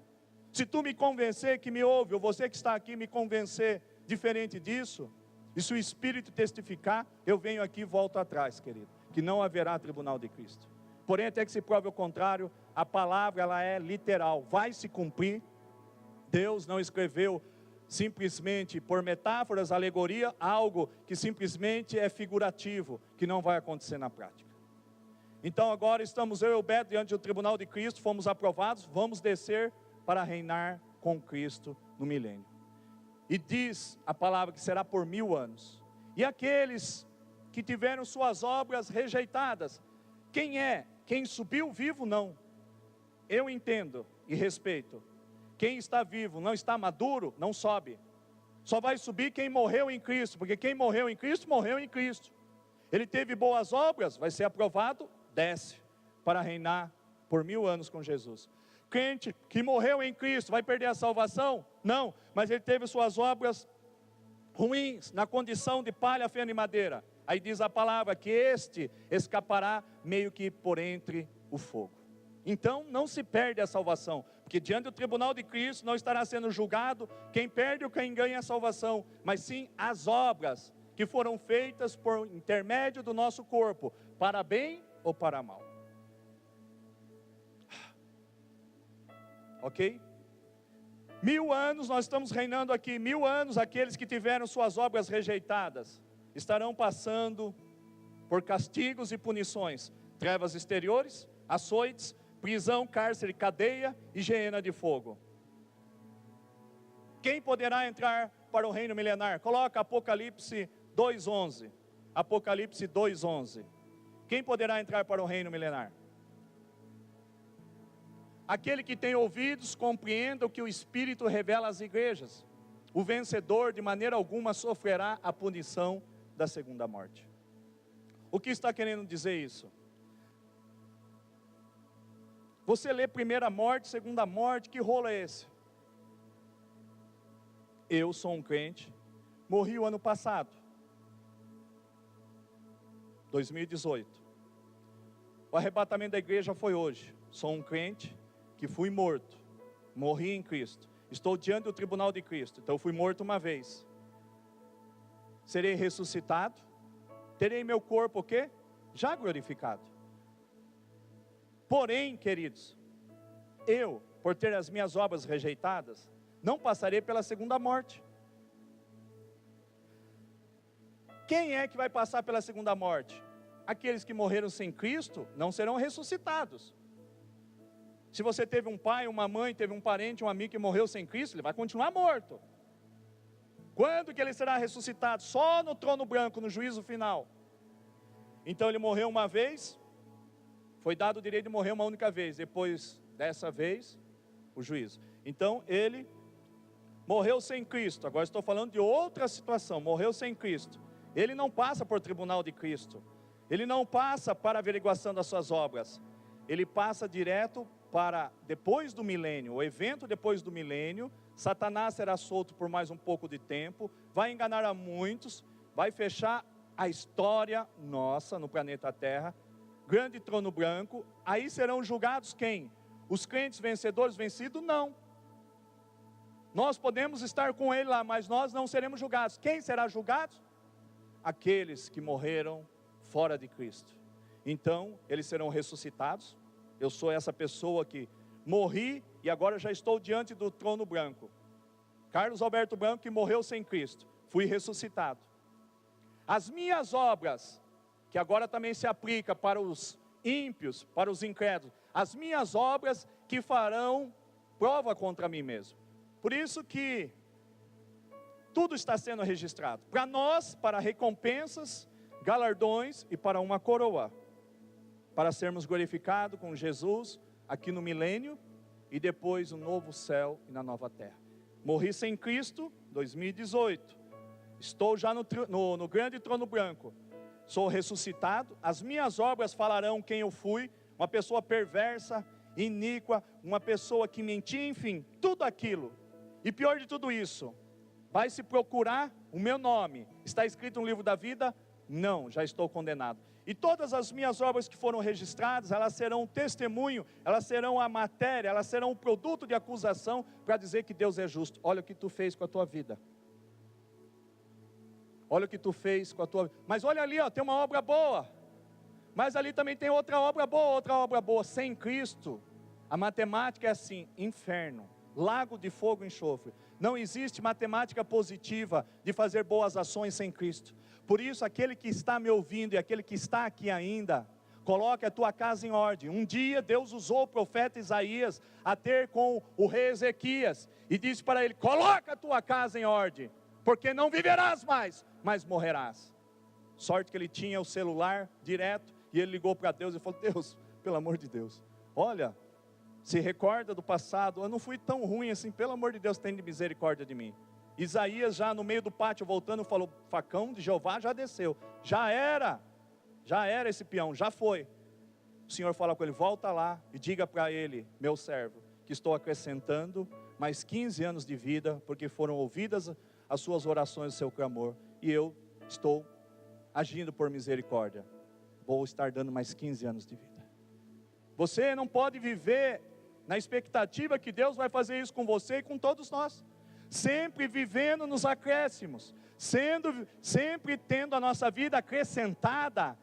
Speaker 1: Se tu me convencer que me ouve, ou você que está aqui me convencer diferente disso, e se o Espírito testificar, eu venho aqui e volto atrás, querido, que não haverá tribunal de Cristo. Porém, até que se prove o contrário, a palavra ela é literal, vai se cumprir. Deus não escreveu simplesmente por metáforas, alegoria, algo que simplesmente é figurativo, que não vai acontecer na prática. Então agora estamos eu e o Beto diante do tribunal de Cristo, fomos aprovados, vamos descer para reinar com Cristo no milênio. E diz a palavra que será por 1000 anos. E aqueles que tiveram suas obras rejeitadas, quem é? Quem subiu vivo? Não. Eu entendo e respeito. Quem está vivo, não está maduro, não sobe. Só vai subir quem morreu em Cristo, porque quem morreu em Cristo, morreu em Cristo. Ele teve boas obras, vai ser aprovado, desce para reinar por 1000 anos com Jesus. Crente que morreu em Cristo, vai perder a salvação? Não, mas ele teve suas obras ruins, na condição de palha, feno e madeira. Aí diz a palavra que este escapará meio que por entre o fogo. Então não se perde a salvação, porque diante do tribunal de Cristo não estará sendo julgado quem perde ou quem ganha a salvação, mas sim as obras que foram feitas por intermédio do nosso corpo, para bem ou para mal. Ok? 1000 anos nós estamos reinando aqui, 1000 anos aqueles que tiveram suas obras rejeitadas, estarão passando por castigos e punições, trevas exteriores, açoites, prisão, cárcere, cadeia e geena de fogo. Quem poderá entrar para o reino milenar? Coloca Apocalipse 2:11. Apocalipse 2:11. Quem poderá entrar para o reino milenar? Aquele que tem ouvidos, compreenda o que o Espírito revela às igrejas. O vencedor de maneira alguma sofrerá a punição da segunda morte. O que está querendo dizer isso? Você lê primeira morte, segunda morte, que rolo é esse? Eu sou um crente, morri o ano passado, 2018. O arrebatamento da igreja foi hoje. Sou um crente que fui morto, morri em Cristo. Estou diante do tribunal de Cristo, então eu fui morto uma vez. Serei ressuscitado, terei meu corpo o quê? Já glorificado. Porém, queridos, eu, por ter as minhas obras rejeitadas, não passarei pela segunda morte. Quem é que vai passar pela segunda morte? Aqueles que morreram sem Cristo não serão ressuscitados. Se você teve um pai, uma mãe, teve um parente, um amigo que morreu sem Cristo, ele vai continuar morto. Quando que ele será ressuscitado? Só no trono branco, no juízo final. Então ele morreu uma vez, foi dado o direito de morrer uma única vez. Depois dessa vez, o juízo. Então ele morreu sem Cristo. Agora estou falando de outra situação. Morreu sem Cristo. Ele não passa por tribunal de Cristo. Ele não passa para averiguação das suas obras. Ele passa direto para depois do milênio. O evento depois do milênio. Satanás será solto por mais um pouco de tempo. Vai enganar a muitos. Vai fechar a história nossa no planeta Terra. Grande trono branco. Aí serão julgados quem? Os crentes vencedores, vencidos? Não. Nós podemos estar com ele lá, mas nós não seremos julgados. Quem será julgado? Aqueles que morreram fora de Cristo. Então, eles serão ressuscitados. Eu sou essa pessoa que morri e agora já estou diante do trono branco. Carlos Alberto Branco, que morreu sem Cristo. Fui ressuscitado. As minhas obras, que agora também se aplica para os ímpios, para os incrédulos, as minhas obras que farão prova contra mim mesmo. Por isso que tudo está sendo registrado. Para nós, para recompensas, galardões e para uma coroa. Para sermos glorificados com Jesus aqui no milênio e depois no novo céu e na nova terra. Morri sem Cristo, 2018. Estou já no grande trono branco. Sou ressuscitado. As minhas obras falarão quem eu fui. Uma pessoa perversa, iníqua, uma pessoa que mentia, enfim, tudo aquilo. E pior de tudo isso, vai se procurar o meu nome. Está escrito no livro da vida? Não, já estou condenado. E todas as minhas obras que foram registradas, elas serão um testemunho, elas serão a matéria, elas serão um produto de acusação para dizer que Deus é justo. Olha o que tu fez com a tua vida. Olha o que tu fez com a tua vida. Mas olha ali, ó, tem uma obra boa. Mas ali também tem outra obra boa. Sem Cristo, a matemática é assim, inferno, lago de fogo e enxofre. Não existe matemática positiva de fazer boas ações sem Cristo. Por isso, aquele que está me ouvindo e aquele que está aqui ainda, coloque a tua casa em ordem. Um dia Deus usou o profeta Isaías a ter com o rei Ezequias e disse para ele: coloca a tua casa em ordem, porque não viverás mais, mas morrerás. Sorte que ele tinha o celular direto e ele ligou para Deus e falou: Deus, pelo amor de Deus, olha, se recorda do passado, eu não fui tão ruim assim, pelo amor de Deus, tenha misericórdia de mim. Isaías já no meio do pátio voltando falou: facão de Jeová já desceu, já era esse peão, já foi. O Senhor fala com ele: volta lá e diga para ele, meu servo, que estou acrescentando mais 15 anos de vida, porque foram ouvidas as suas orações, o seu clamor, e eu estou agindo por misericórdia, vou estar dando mais 15 anos de vida. Você não pode viver na expectativa que Deus vai fazer isso com você e com todos nós, sempre vivendo nos acréscimos, sempre tendo a nossa vida acrescentada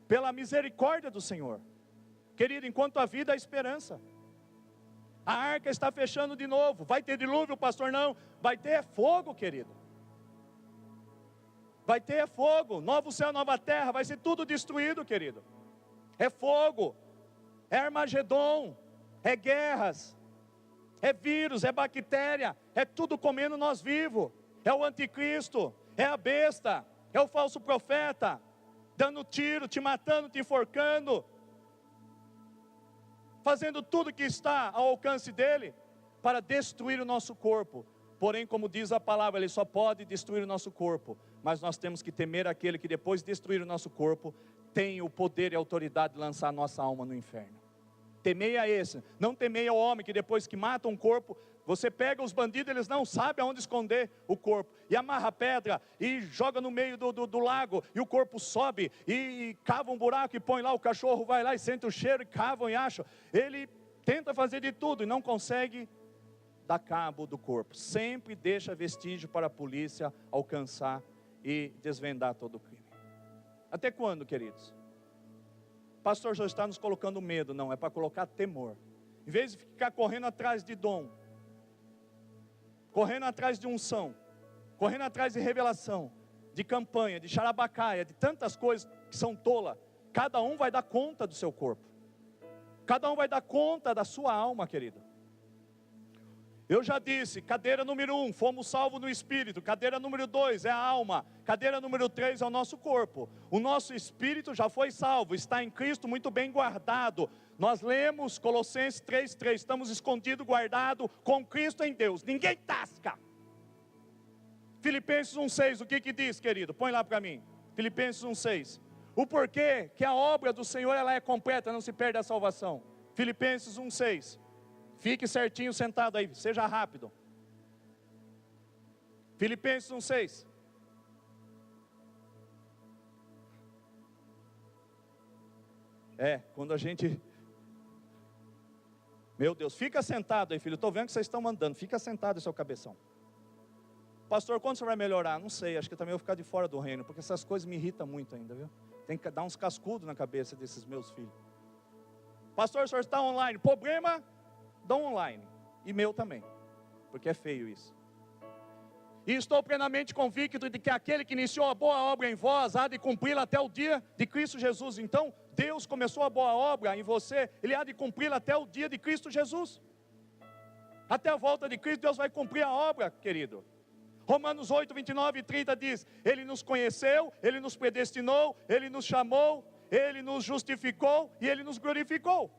Speaker 1: pela misericórdia do Senhor. Querido, enquanto a vida há esperança. A arca está fechando de novo. Vai ter dilúvio, pastor? Não. Vai ter fogo, querido. Vai ter fogo. Novo céu, nova terra. Vai ser tudo destruído, querido. É fogo. É Armagedon. É guerras. É vírus. É bactéria. É tudo comendo nós vivos. É o anticristo. É a besta. É o falso profeta. Dando tiro, te matando, te enforcando. Fazendo tudo que está ao alcance dele para destruir o nosso corpo. Porém, como diz a palavra, ele só pode destruir o nosso corpo, mas nós temos que temer aquele que depois de destruir o nosso corpo, tem o poder e a autoridade de lançar a nossa alma no inferno. Temei a esse, não temei ao homem que depois que mata um corpo, você pega os bandidos, eles não sabem aonde esconder o corpo, e amarra a pedra, e joga no meio do lago, e o corpo sobe, e cava um buraco, e põe lá, o cachorro vai lá e sente o cheiro, e cavam e acham. Ele tenta fazer de tudo, e não consegue dar cabo do corpo, sempre deixa vestígio para a polícia alcançar e desvendar todo o crime. Até quando, queridos? O pastor já está nos colocando medo, não, é para colocar temor. Em vez de ficar correndo atrás de dom, correndo atrás de unção, correndo atrás de revelação, de campanha, de xarabacaia, de tantas coisas que são tolas, cada um vai dar conta do seu corpo, cada um vai dar conta da sua alma, querido. Eu já disse, cadeira número 1, fomos salvos no Espírito. Cadeira número 2 é a alma. Cadeira número 3 é o nosso corpo. O nosso Espírito já foi salvo, está em Cristo muito bem guardado. Nós lemos Colossenses 3:3, estamos escondidos, guardados com Cristo em Deus. Ninguém tasca. Filipenses 1:6, o que diz, querido? Põe lá para mim. Filipenses 1:6. O porquê que a obra do Senhor ela é completa, não se perde a salvação. Filipenses 1:6. Fique certinho sentado aí, seja rápido. Filipenses 1:6. Quando a gente... Meu Deus, fica sentado aí, filho. Estou vendo que vocês estão mandando. Fica sentado, seu cabeção. Pastor, quando você vai melhorar? Não sei, acho que também eu vou ficar de fora do reino, porque essas coisas me irritam muito ainda, viu? Tem que dar uns cascudos na cabeça desses meus filhos. Pastor, o senhor está online. Problema do online. E meu também. Porque é feio isso. E estou plenamente convicto de que aquele que iniciou a boa obra em vós há de cumpri-la até o dia de Cristo Jesus. Então, Deus começou a boa obra em você, Ele há de cumpri-la até o dia de Cristo Jesus. Até a volta de Cristo, Deus vai cumprir a obra, querido. Romanos 8, 29 e 30 diz: Ele nos conheceu, Ele nos predestinou, Ele nos chamou, Ele nos justificou e Ele nos glorificou.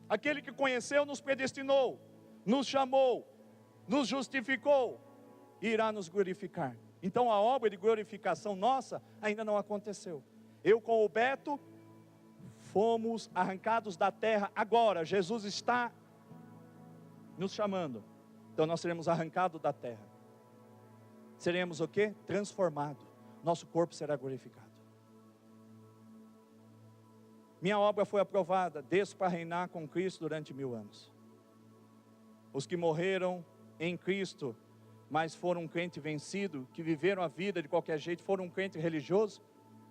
Speaker 1: Aquele que conheceu nos predestinou, nos chamou, nos justificou e irá nos glorificar. Então a obra de glorificação nossa ainda não aconteceu. Eu com o Beto fomos arrancados da terra agora. Jesus está nos chamando. Então nós seremos arrancados da terra. Seremos o quê? Transformados. Nosso corpo será glorificado. Minha obra foi aprovada, desço para reinar com Cristo durante 1000 anos. Os que morreram em Cristo, mas foram um crente vencido, que viveram a vida de qualquer jeito, foram um crente religioso,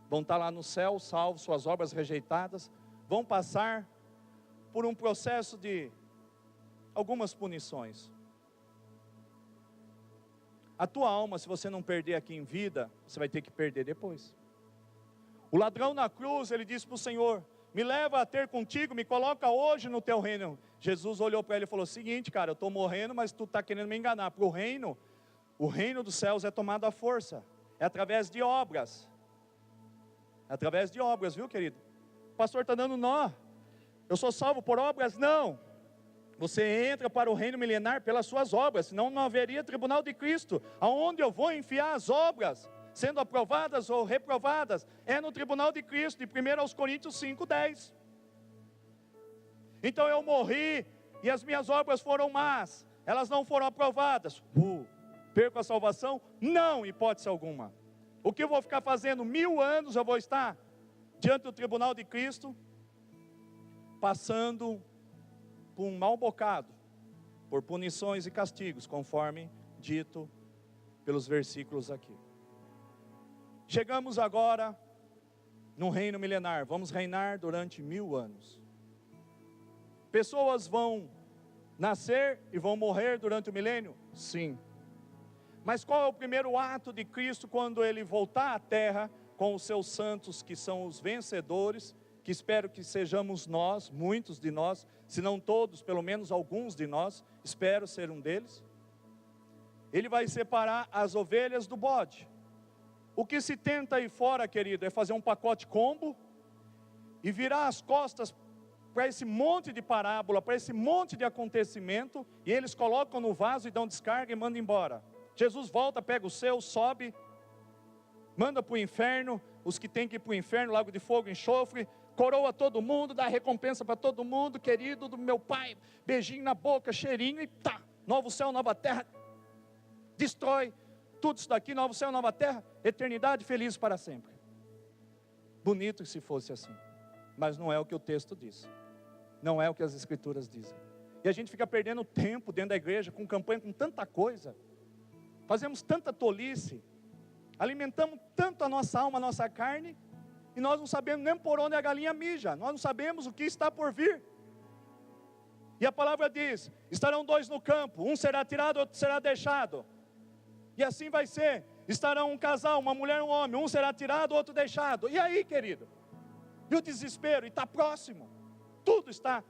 Speaker 1: vão estar lá no céu, salvos, suas obras rejeitadas, vão passar por um processo de algumas punições. A tua alma, se você não perder aqui em vida, você vai ter que perder depois. O ladrão na cruz, ele disse para o Senhor: me leva a ter contigo, me coloca hoje no teu reino. Jesus olhou para ele e falou: seguinte, cara, eu estou morrendo, mas tu está querendo me enganar. Para o reino dos céus é tomado à força, é através de obras. É através de obras, viu, querido? O pastor está dando nó. Eu sou salvo por obras? Não. Você entra para o reino milenar pelas suas obras, senão não haveria tribunal de Cristo. Aonde eu vou enfiar as obras, sendo aprovadas ou reprovadas? É no tribunal de Cristo, de 1 Coríntios 5:10. Então eu morri e as minhas obras foram más, elas não foram aprovadas. Perco a salvação? Não, hipótese alguma. O que eu vou ficar fazendo? 1000 anos eu vou estar diante do tribunal de Cristo, passando por um mau bocado, por punições e castigos, conforme dito pelos versículos aqui. Chegamos agora no reino milenar, vamos reinar durante 1000 anos. Pessoas vão nascer e vão morrer durante o milênio? Sim. Mas qual é o primeiro ato de Cristo quando Ele voltar à terra com os seus santos, que são os vencedores, que espero que sejamos nós, muitos de nós, se não todos, pelo menos alguns de nós, espero ser um deles. Ele vai separar as ovelhas do bode. O que se tenta aí fora, querido, é fazer um pacote combo e virar as costas para esse monte de parábola, para esse monte de acontecimento, e eles colocam no vaso e dão descarga e mandam embora. Jesus volta, pega o seu, sobe, manda para o inferno, os que têm que ir para o inferno, lago de fogo, enxofre, coroa todo mundo, dá recompensa para todo mundo, querido do meu pai, beijinho na boca, cheirinho, e tá, novo céu, nova terra, destrói tudo isso daqui, novo céu, nova terra, eternidade feliz para sempre. Bonito se fosse assim, mas não é o que o texto diz, não é o que as escrituras dizem. E a gente fica perdendo tempo dentro da igreja, com campanha, com tanta coisa, fazemos tanta tolice, alimentamos tanto a nossa alma, a nossa carne, e nós não sabemos nem por onde a galinha mija, nós não sabemos o que está por vir. E a palavra diz: estarão 2 no campo, um será tirado, outro será deixado. E assim vai ser, estarão um casal, uma mulher e um homem, um será tirado, outro deixado. E aí, querido? E o desespero, e está próximo, tudo está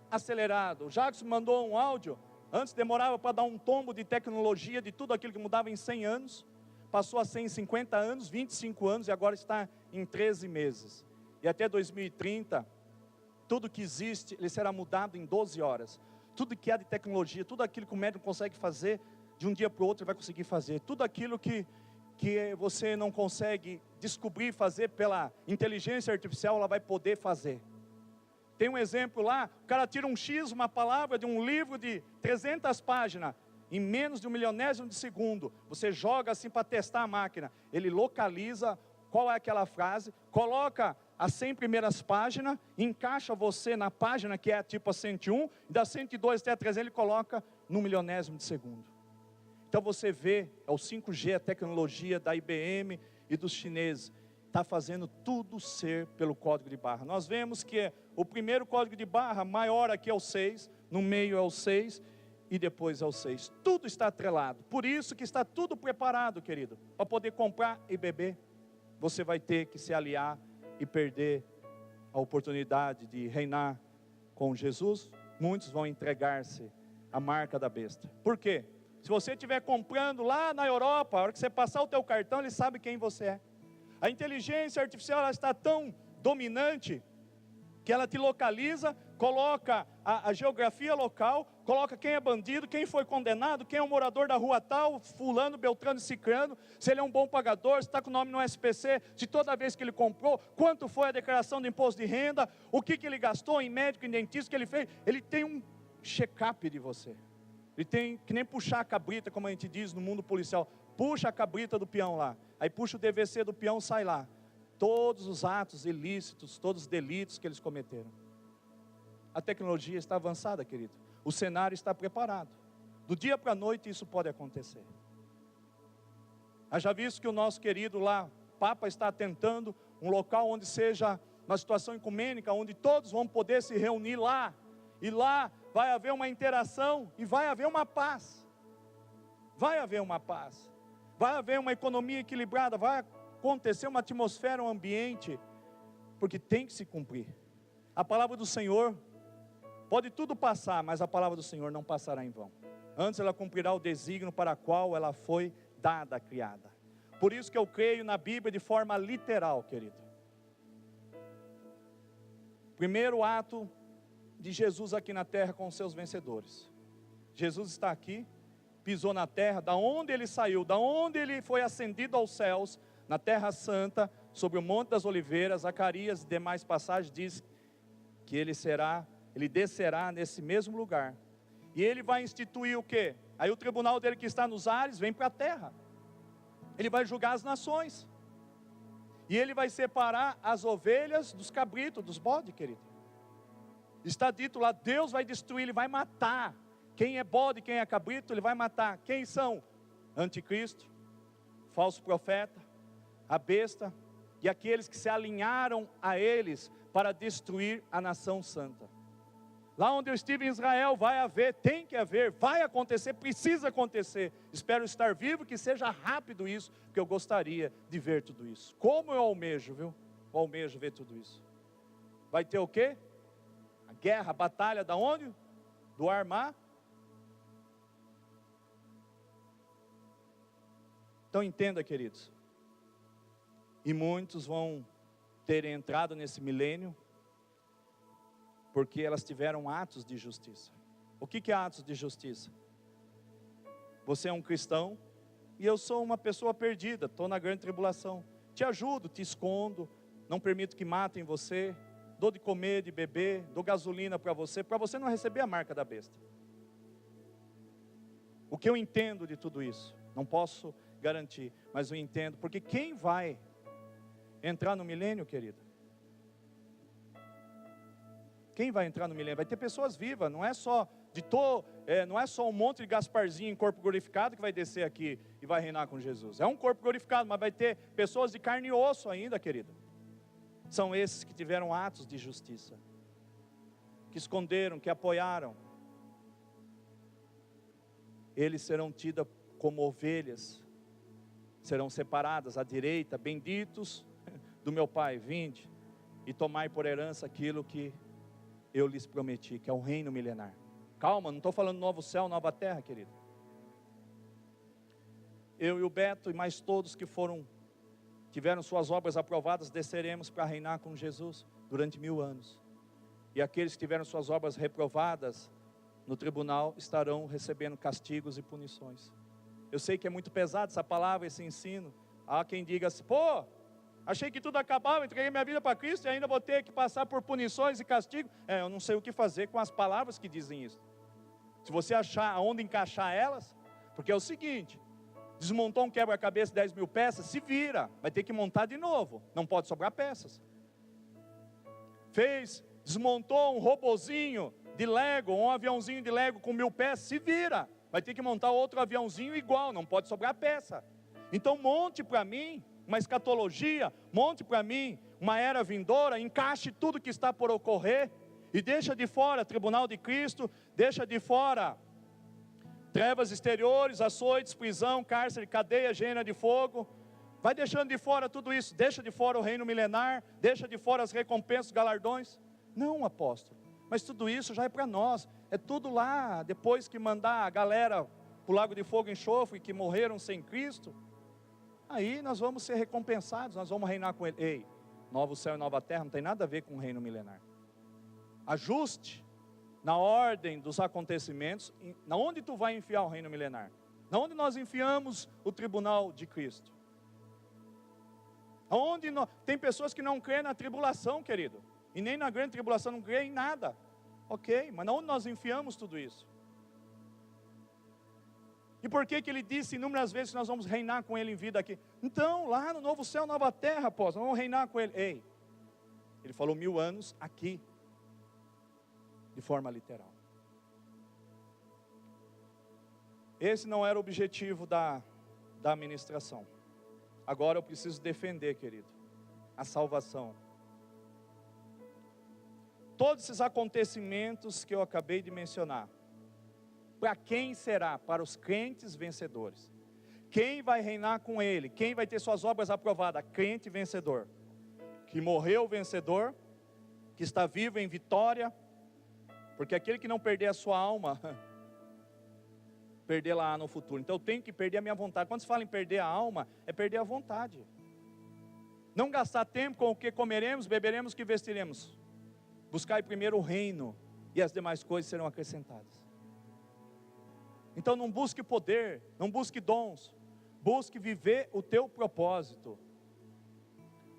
Speaker 1: acelerado. O Jacques mandou um áudio, antes demorava para dar um tombo de tecnologia, de tudo aquilo que mudava em 100 anos, passou a ser em 50 anos, 25 anos, e agora está em 13 meses. E até 2030, tudo que existe, ele será mudado em 12 horas. Tudo que há de tecnologia, tudo aquilo que o médico consegue fazer, de um dia para o outro ele vai conseguir fazer. Tudo aquilo que você não consegue descobrir, fazer pela inteligência artificial, ela vai poder fazer. Tem um exemplo lá, o cara tira um X, uma palavra de um livro de 300 páginas, em menos de 1 milionésimo de segundo, você joga assim para testar a máquina, ele localiza qual é aquela frase, coloca as 100 primeiras páginas, encaixa você na página que é tipo a 101, e da 102 até a 300 ele coloca no milionésimo de segundo. Então você vê, é o 5G, a tecnologia da IBM e dos chineses, está fazendo tudo ser pelo código de barra. Nós vemos que o primeiro código de barra maior aqui é o 6, no meio é o 6, e depois é o 6. Tudo está atrelado. Por isso que está tudo preparado, querido. Para poder comprar e beber, você vai ter que se aliar e perder a oportunidade de reinar com Jesus. Muitos vão entregar-se à marca da besta. Por quê? Se você estiver comprando lá na Europa, a hora que você passar o teu cartão, ele sabe quem você é. A inteligência artificial, ela está tão dominante que ela te localiza, coloca a geografia local, coloca quem é bandido, quem foi condenado, quem é um morador da rua tal, fulano, beltrano e cicrano, se ele é um bom pagador, se está com o nome no SPC, se toda vez que ele comprou, quanto foi a declaração do imposto de renda, o que ele gastou em médico, em dentista, que ele fez. Ele tem um check-up de você. Ele tem que nem puxar a cabrita, como a gente diz no mundo policial, puxa a cabrita do peão lá, aí puxa o DVC do peão, sai lá. Todos os atos ilícitos, todos os delitos que eles cometeram. A tecnologia está avançada, querido. O cenário está preparado. Do dia para a noite isso pode acontecer. Haja visto que o nosso querido lá, Papa, está tentando um local onde seja uma situação ecumênica, onde todos vão poder se reunir lá. E lá vai haver uma interação e vai haver uma paz. Vai haver uma paz. Vai haver uma economia equilibrada, vai acontecer uma atmosfera, um ambiente, porque tem que se cumprir. A palavra do Senhor, pode tudo passar, mas a palavra do Senhor não passará em vão. Antes ela cumprirá o desígnio para qual ela foi dada, criada. Por isso que eu creio na Bíblia de forma literal, querido. Primeiro ato de Jesus aqui na terra com os seus vencedores. Jesus está aqui, pisou na terra, da onde ele saiu, da onde ele foi ascendido aos céus, na terra santa, sobre o Monte das Oliveiras. Zacarias e demais passagens diz que ele descerá nesse mesmo lugar. E ele vai instituir o quê? Aí o tribunal dele que está nos ares vem para a terra. Ele vai julgar as nações. E ele vai separar as ovelhas dos cabritos, dos bodes, querido. Está dito lá, Deus vai destruir, ele vai matar. Quem é bode, quem é cabrito, ele vai matar. Quem são? Anticristo, falso profeta, a besta e aqueles que se alinharam a eles para destruir a nação santa. Lá onde eu estive em Israel, vai haver, tem que haver, vai acontecer, precisa acontecer. Espero estar vivo, que seja rápido isso, porque eu gostaria de ver tudo isso. Como eu almejo, viu? Eu almejo ver tudo isso. Vai ter o quê? A guerra, a batalha, da onde? Do ar-mar. Então entenda, queridos. E muitos vão ter entrado nesse milênio, porque elas tiveram atos de justiça. O que é atos de justiça? Você é um cristão, e eu sou uma pessoa perdida, estou na grande tribulação. Te ajudo, te escondo, não permito que matem você, dou de comer, de beber, dou gasolina para você não receber a marca da besta. O que eu entendo de tudo isso? Não posso garantir, mas eu entendo, porque quem vai entrar no milênio, querido? Quem vai entrar no milênio? Vai ter pessoas vivas, não é só um monte de Gasparzinho em corpo glorificado que vai descer aqui e vai reinar com Jesus. É um corpo glorificado, mas vai ter pessoas de carne e osso ainda, querido. São esses que tiveram atos de justiça, que esconderam, que apoiaram. Eles serão tidos como ovelhas, serão separadas à direita, benditos do meu Pai, vinde e tomai por herança aquilo que eu lhes prometi, que é o reino milenar. Calma, não estou falando novo céu, nova terra, querido. Eu e o Beto e mais todos que tiveram suas obras aprovadas, desceremos para reinar com Jesus durante 1000 anos. E aqueles que tiveram suas obras reprovadas no tribunal estarão recebendo castigos e punições. Eu sei que é muito pesado essa palavra, esse ensino. Há quem diga assim, pô, achei que tudo acabava, entreguei minha vida para Cristo e ainda vou ter que passar por punições e castigos. Eu não sei o que fazer com as palavras que dizem isso. Se você achar aonde encaixar elas, porque é o seguinte, desmontou um quebra-cabeça 10.000 peças, se vira, vai ter que montar de novo, não pode sobrar peças. Desmontou um robozinho de Lego, um aviãozinho de Lego com 1000 peças, se vira, vai ter que montar outro aviãozinho igual, não pode sobrar peça. Então monte para mim uma escatologia, monte para mim uma era vindoura, encaixe tudo que está por ocorrer, e deixa de fora tribunal de Cristo, deixa de fora trevas exteriores, açoites, prisão, cárcere, cadeia, gênero de fogo. Vai deixando de fora tudo isso, deixa de fora o reino milenar, deixa de fora as recompensas, os galardões. Não, apóstolo, mas tudo isso já é para nós, é tudo lá, depois que mandar a galera para o lago de fogo e enxofre, que morreram sem Cristo, aí nós vamos ser recompensados, nós vamos reinar com Ele. Ei, novo céu e nova terra não tem nada a ver com o reino milenar. Ajuste na ordem dos acontecimentos, na onde tu vai enfiar o reino milenar? Na onde nós enfiamos o tribunal de Cristo? Tem pessoas que não creem na tribulação, querido, e nem na grande tribulação, não creem em nada. Ok, mas na onde nós enfiamos tudo isso? E por que ele disse inúmeras vezes que nós vamos reinar com Ele em vida aqui? Então, lá no novo céu, nova terra, nós vamos reinar com Ele. Ei, Ele falou 1000 anos aqui, de forma literal. Esse não era o objetivo da administração. Agora eu preciso defender, querido, a salvação. todos esses acontecimentos que eu acabei de mencionar, para quem será? Para os crentes vencedores. Quem vai reinar com Ele? Quem vai ter suas obras aprovadas? Crente vencedor, que morreu vencedor, que está vivo em vitória, porque aquele que não perder a sua alma, perder lá no futuro. Então eu tenho que perder a minha vontade. Quando se fala em perder a alma, é perder a vontade. Não gastar tempo com o que comeremos, beberemos, o que vestiremos. Buscar primeiro o reino, e as demais coisas serão acrescentadas. Então não busque poder, não busque dons, busque viver o teu propósito.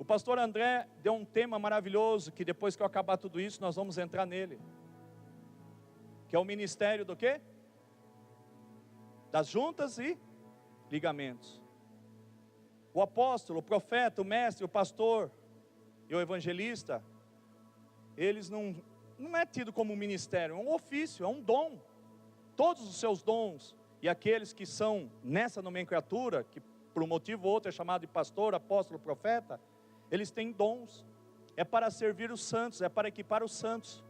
Speaker 1: O pastor André deu um tema maravilhoso, que depois que eu acabar tudo isso, nós vamos entrar nele. Que é o ministério do quê? Das juntas e ligamentos. O apóstolo, o profeta, o mestre, o pastor e o evangelista, eles não é tido como um ministério, é um ofício, é um dom. Todos os seus dons, e aqueles que são nessa nomenclatura, que por um motivo ou outro é chamado de pastor, apóstolo, profeta, eles têm dons, é para servir os santos, é para equipar os santos.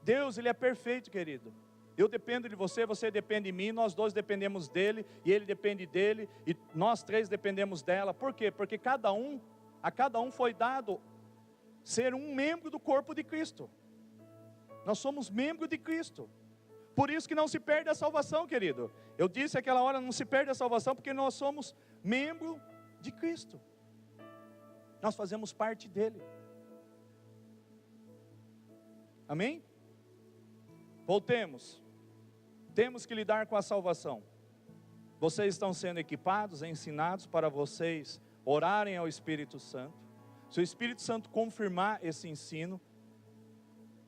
Speaker 1: Deus, Ele é perfeito, querido. Eu dependo de você, você depende de mim, nós dois dependemos dEle, e Ele depende dEle, e nós três dependemos dela. Por quê? Porque a cada um foi dado ser um membro do corpo de Cristo. Nós somos membros de Cristo. Por isso que não se perde a salvação, querido. Eu disse aquela hora, não se perde a salvação, porque nós somos membro de Cristo. Nós fazemos parte dele. Amém? Voltemos. Temos que lidar com a salvação. Vocês estão sendo equipados, ensinados para vocês orarem ao Espírito Santo. Se o Espírito Santo confirmar esse ensino,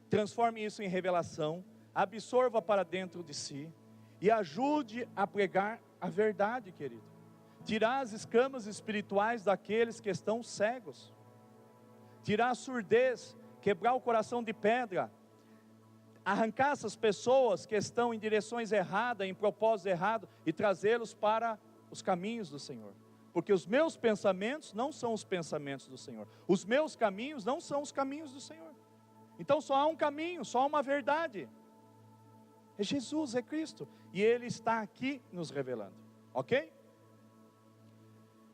Speaker 1: transforme isso em revelação, absorva para dentro de si e ajude a pregar a verdade, querido. Tirar as escamas espirituais daqueles que estão cegos. Tirar a surdez, quebrar o coração de pedra. Arrancar essas pessoas que estão em direções erradas, em propósitos errados, e trazê-los para os caminhos do Senhor. Porque os meus pensamentos não são os pensamentos do Senhor. Os meus caminhos não são os caminhos do Senhor. Então só há um caminho, só há uma verdade. É Jesus, é Cristo. E Ele está aqui nos revelando. Ok?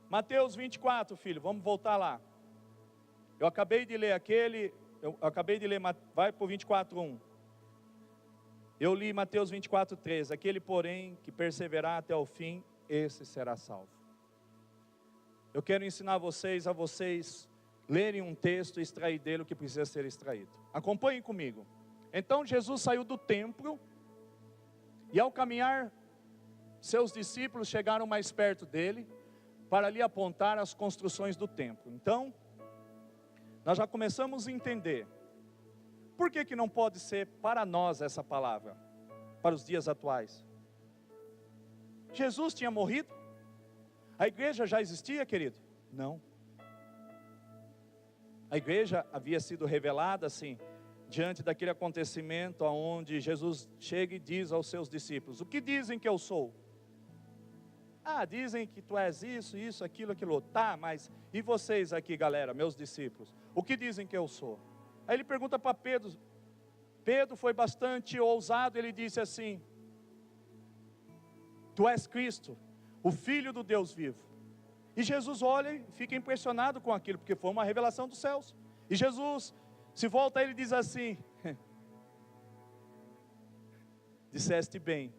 Speaker 1: Mateus 24, filho, vamos voltar lá. Eu acabei de ler vai para o 24:1. Eu li Mateus 24:3. Aquele, porém, que perseverar até o fim, esse será salvo. Eu quero ensinar vocês a lerem um texto e extrair dele o que precisa ser extraído. Acompanhem comigo. Então Jesus saiu do templo, e ao caminhar, seus discípulos chegaram mais perto dele, para lhe apontar as construções do templo. Então, nós já começamos a entender, por que não pode ser para nós essa palavra, para os dias atuais? Jesus tinha morrido? A igreja já existia, querido? Não. A igreja havia sido revelada assim, diante daquele acontecimento onde Jesus chega e diz aos seus discípulos: o que dizem que eu sou? Ah, dizem que tu és isso, aquilo, outro. Tá, mas e vocês aqui, galera, meus discípulos? O que dizem que eu sou? Aí ele pergunta para Pedro. Pedro foi bastante ousado, ele disse assim: tu és Cristo, o Filho do Deus vivo. E Jesus olha e fica impressionado com aquilo, porque foi uma revelação dos céus. E Jesus se volta a ele e diz assim: disseste bem,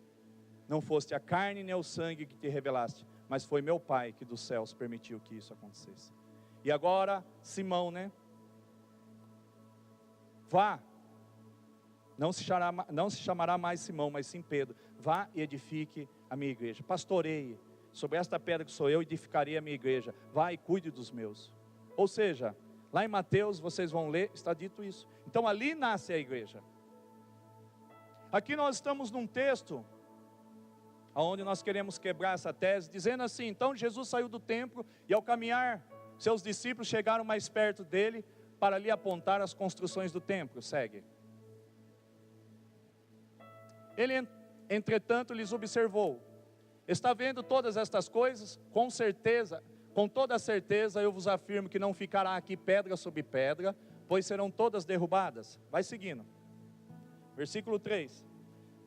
Speaker 1: não foste a carne nem o sangue que te revelaste, mas foi meu Pai que dos céus permitiu que isso acontecesse. E agora Simão, vá, não se chamará mais Simão, mas sim Pedro. Vá e edifique a minha igreja. Pastoreie sobre esta pedra que sou eu, edificarei a minha igreja. Vá e cuide dos meus. Ou seja, lá em Mateus, vocês vão ler, está dito isso. Então ali nasce a igreja. Aqui nós estamos num texto onde nós queremos quebrar essa tese, dizendo assim: então Jesus saiu do templo, e ao caminhar, seus discípulos chegaram mais perto dele, para lhe apontar as construções do templo. Segue. Ele, entretanto, lhes observou: está vendo todas estas coisas? Com toda certeza, eu vos afirmo que não ficará aqui pedra sobre pedra, pois serão todas derrubadas. Vai seguindo. Versículo 3.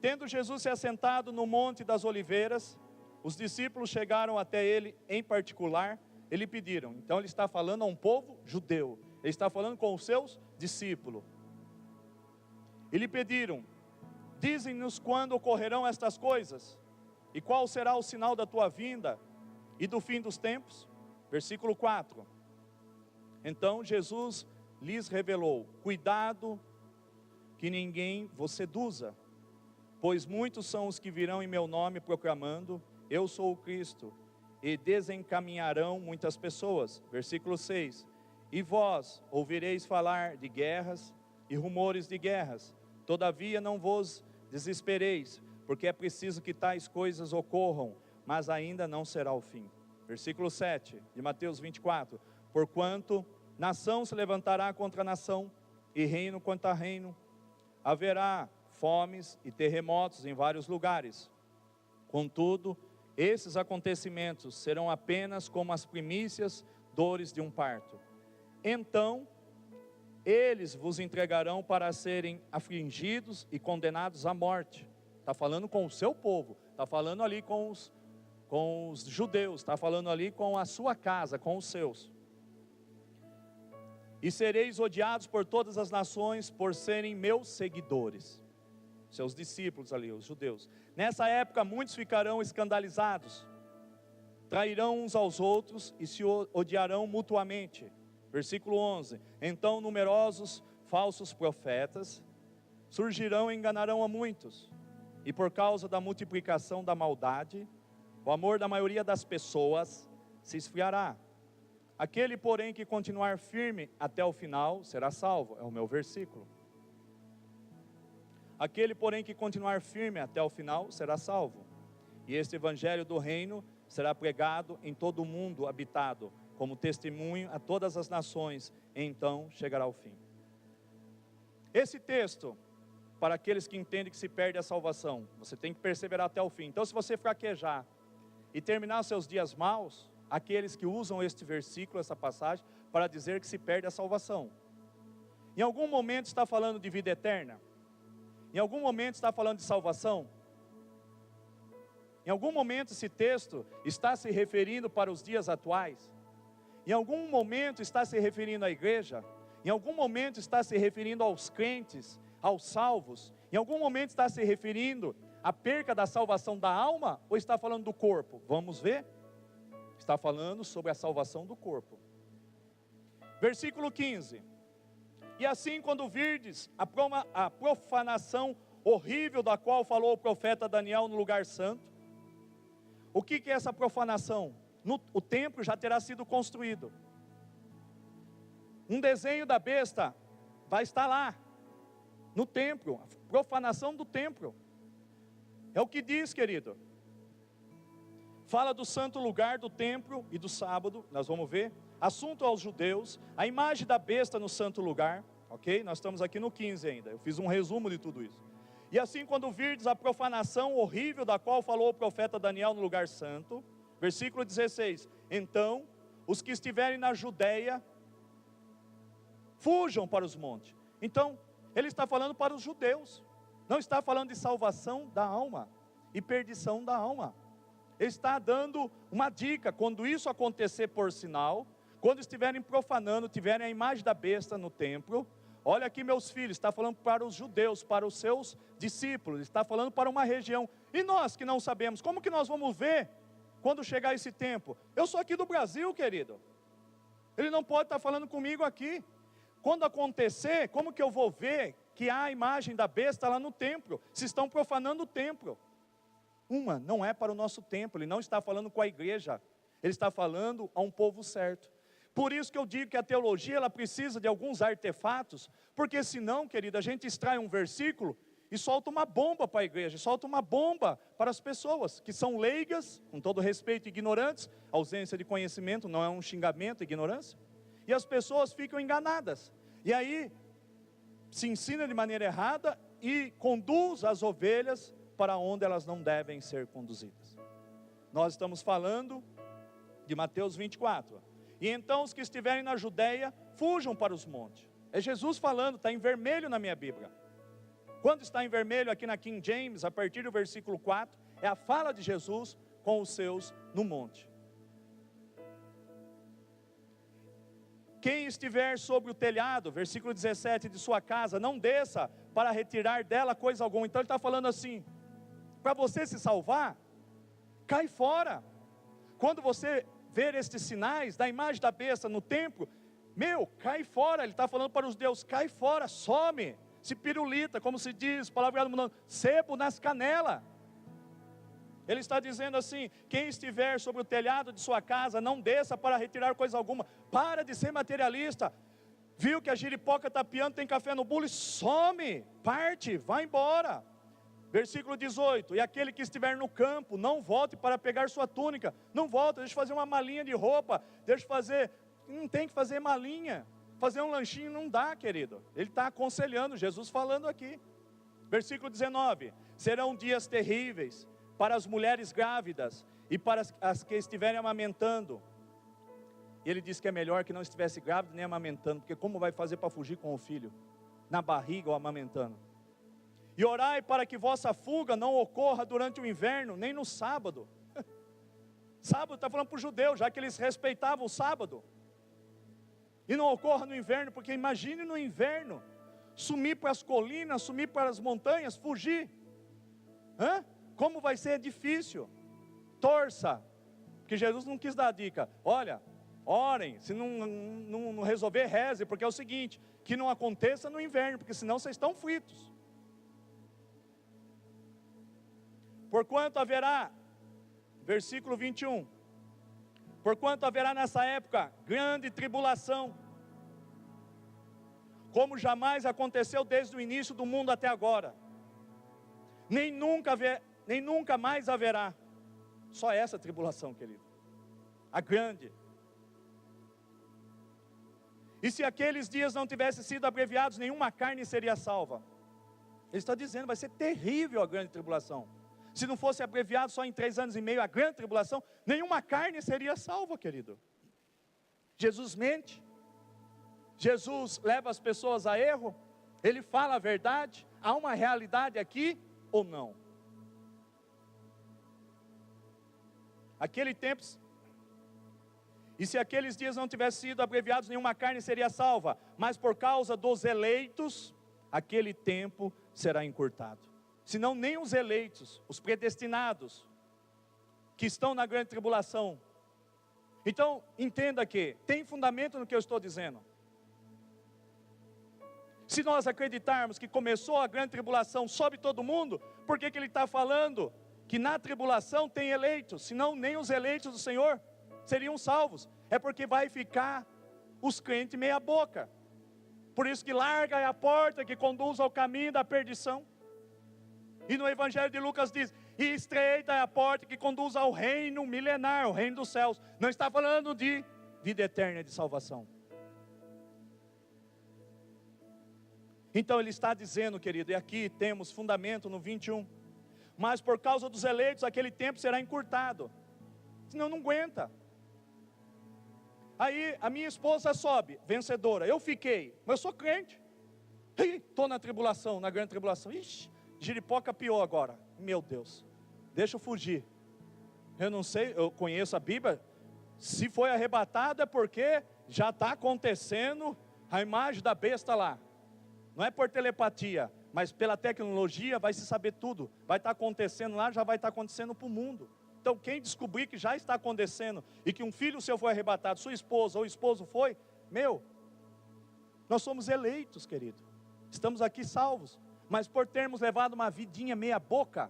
Speaker 1: Tendo Jesus se assentado no Monte das Oliveiras, os discípulos chegaram até ele em particular e lhe pediram. Então ele está falando a um povo judeu. Ele está falando com os seus discípulos. E lhe pediram: dizem-nos quando ocorrerão estas coisas, e qual será o sinal da tua vinda e do fim dos tempos? Versículo 4. Então Jesus lhes revelou: cuidado que ninguém vos seduza, pois muitos são os que virão em meu nome proclamando: eu sou o Cristo, e desencaminharão muitas pessoas. Versículo 6. E vós ouvireis falar de guerras e rumores de guerras, todavia não vos desespereis, porque é preciso que tais coisas ocorram, mas ainda não será o fim. Versículo 7 de Mateus 24. Porquanto nação se levantará contra nação, e reino contra reino, haverá fomes e terremotos em vários lugares. Contudo, esses acontecimentos serão apenas como as primícias dores de um parto. Então, eles vos entregarão para serem afligidos e condenados à morte. Está falando com o seu povo, está falando ali com os judeus, está falando ali com a sua casa, com os seus. E sereis odiados por todas as nações por serem meus seguidores. Seus discípulos ali, os judeus. Nessa época muitos ficarão escandalizados, trairão uns aos outros e se odiarão mutuamente. Versículo 11. Então numerosos falsos profetas surgirão e enganarão a muitos. E por causa da multiplicação da maldade, o amor da maioria das pessoas se esfriará. Aquele, porém, que continuar firme até o final, será salvo. É o meu versículo. Aquele, porém, que continuar firme até o final, será salvo. E este evangelho do reino será pregado em todo o mundo habitado, como testemunho a todas as nações, e então chegará o fim. Esse texto, para aqueles que entendem que se perde a salvação, você tem que perseverar até o fim. Então, se você fraquejar e terminar seus dias maus, aqueles que usam este versículo, essa passagem, para dizer que se perde a salvação. Em algum momento está falando de vida eterna? Em algum momento está falando de salvação? Em algum momento esse texto está se referindo para os dias atuais? Em algum momento está se referindo à igreja? Em algum momento está se referindo aos crentes, aos salvos? Em algum momento está se referindo à perca da salvação da alma? Ou está falando do corpo? Vamos ver? Está falando sobre a salvação do corpo. Versículo 15. E assim quando virdes a profanação horrível da qual falou o profeta Daniel no lugar santo. O que é essa profanação? O templo já terá sido construído. Um desenho da besta vai estar lá, no templo, a profanação do templo. É o que diz, querido. Fala do santo lugar do templo e do sábado, nós vamos ver. Assunto aos judeus, a imagem da besta no santo lugar, ok? Nós estamos aqui no 15 ainda, eu fiz um resumo de tudo isso. E assim quando virdes a profanação horrível da qual falou o profeta Daniel no lugar santo, versículo 16, então os que estiverem na Judeia, fujam para os montes. Então, ele está falando para os judeus, não está falando de salvação da alma e perdição da alma. Ele está dando uma dica: quando isso acontecer por sinal, quando estiverem profanando, tiverem a imagem da besta no templo, olha aqui meus filhos, está falando para os judeus, para os seus discípulos, está falando para uma região. E nós que não sabemos, como que nós vamos ver quando chegar esse tempo? Eu sou aqui do Brasil, querido. Ele não pode estar falando comigo aqui. Quando acontecer, como que eu vou ver que há a imagem da besta lá no templo? Se estão profanando o templo. Não é para o nosso templo, ele não está falando com a igreja, ele está falando a um povo certo. Por isso que eu digo que a teologia ela precisa de alguns artefatos, porque senão, querido, a gente extrai um versículo e solta uma bomba para a igreja, solta uma bomba para as pessoas que são leigas, com todo respeito, ignorantes. Ausência de conhecimento não é um xingamento, ignorância. E as pessoas ficam enganadas, e aí se ensina de maneira errada e conduz as ovelhas para onde elas não devem ser conduzidas. Nós estamos falando de Mateus 24. E então os que estiverem na Judeia, fujam para os montes. É Jesus falando, está em vermelho na minha Bíblia. Quando está em vermelho aqui na King James, a partir do versículo 4, é a fala de Jesus com os seus no monte. Quem estiver sobre o telhado, versículo 17, de sua casa, não desça para retirar dela coisa alguma. Então ele está falando assim, para você se salvar, cai fora. Quando você ver estes sinais da imagem da besta no templo, cai fora. Ele está falando para os deuses, cai fora, some, se pirulita, como se diz, palavra mudando, sebo nas canelas. Ele está dizendo assim, quem estiver sobre o telhado de sua casa, não desça para retirar coisa alguma. Para de ser materialista. Viu que a giripoca está piando, tem café no bule, some, parte, vai embora. Versículo 18, e aquele que estiver no campo, não volte para pegar sua túnica. Não volta, deixa eu fazer uma malinha de roupa, não tem que fazer malinha. Fazer um lanchinho não dá, querido. Ele está aconselhando, Jesus falando aqui. Versículo 19, serão dias terríveis para as mulheres grávidas e para as que estiverem amamentando. E ele disse que é melhor que não estivesse grávida nem amamentando, porque como vai fazer para fugir com o filho? Na barriga ou amamentando? E orai para que vossa fuga não ocorra durante o inverno, nem no sábado. Sábado está falando para os judeus, já que eles respeitavam o sábado. E não ocorra no inverno, porque imagine no inverno, sumir para as colinas, sumir para as montanhas, fugir. Como vai ser difícil. Torça, porque Jesus não quis dar a dica, olha, orem, se não resolver, reze, porque é o seguinte, que não aconteça no inverno, porque senão vocês estão fritos. Porquanto haverá, versículo 21, porquanto haverá nessa época grande tribulação, como jamais aconteceu desde o início do mundo até agora, nem nunca mais haverá. Só essa tribulação, querido, a grande. E se aqueles dias não tivessem sido abreviados, nenhuma carne seria salva. Ele está dizendo, vai ser terrível a grande tribulação. Se não fosse abreviado só em 3 anos e meio a grande tribulação, nenhuma carne seria salva, querido. Jesus mente, Jesus leva as pessoas a erro, Ele fala a verdade, há uma realidade aqui ou não? Aquele tempo, e se aqueles dias não tivessem sido abreviados, nenhuma carne seria salva, mas por causa dos eleitos, aquele tempo será encurtado. Senão nem os eleitos, os predestinados, que estão na grande tribulação. Então, entenda que tem fundamento no que eu estou dizendo. Se nós acreditarmos que começou a grande tribulação sobre todo mundo, por que ele está falando que na tribulação tem eleitos? Senão nem os eleitos do Senhor seriam salvos. É porque vai ficar os crentes meia boca. Por isso que larga é a porta que conduz ao caminho da perdição. E no Evangelho de Lucas diz, e estreita é a porta que conduz ao reino milenar, o reino dos céus. Não está falando de vida eterna, de salvação. Então ele está dizendo, querido, e aqui temos fundamento no 21, mas por causa dos eleitos, aquele tempo será encurtado, senão não aguenta. Aí a minha esposa sobe, vencedora, eu fiquei, mas eu sou crente, estou na tribulação, na grande tribulação, giripoca pior agora, meu Deus, deixa eu fugir. Eu não sei, eu conheço a Bíblia, se foi arrebatado é porque já está acontecendo a imagem da besta lá. Não é por telepatia, mas pela tecnologia vai se saber tudo. Vai estar acontecendo lá, já vai estar acontecendo para o mundo. Então quem descobrir que já está acontecendo, e que um filho seu foi arrebatado, sua esposa ou esposo foi, nós somos eleitos, querido. Estamos aqui salvos. Mas por termos levado uma vidinha meia boca,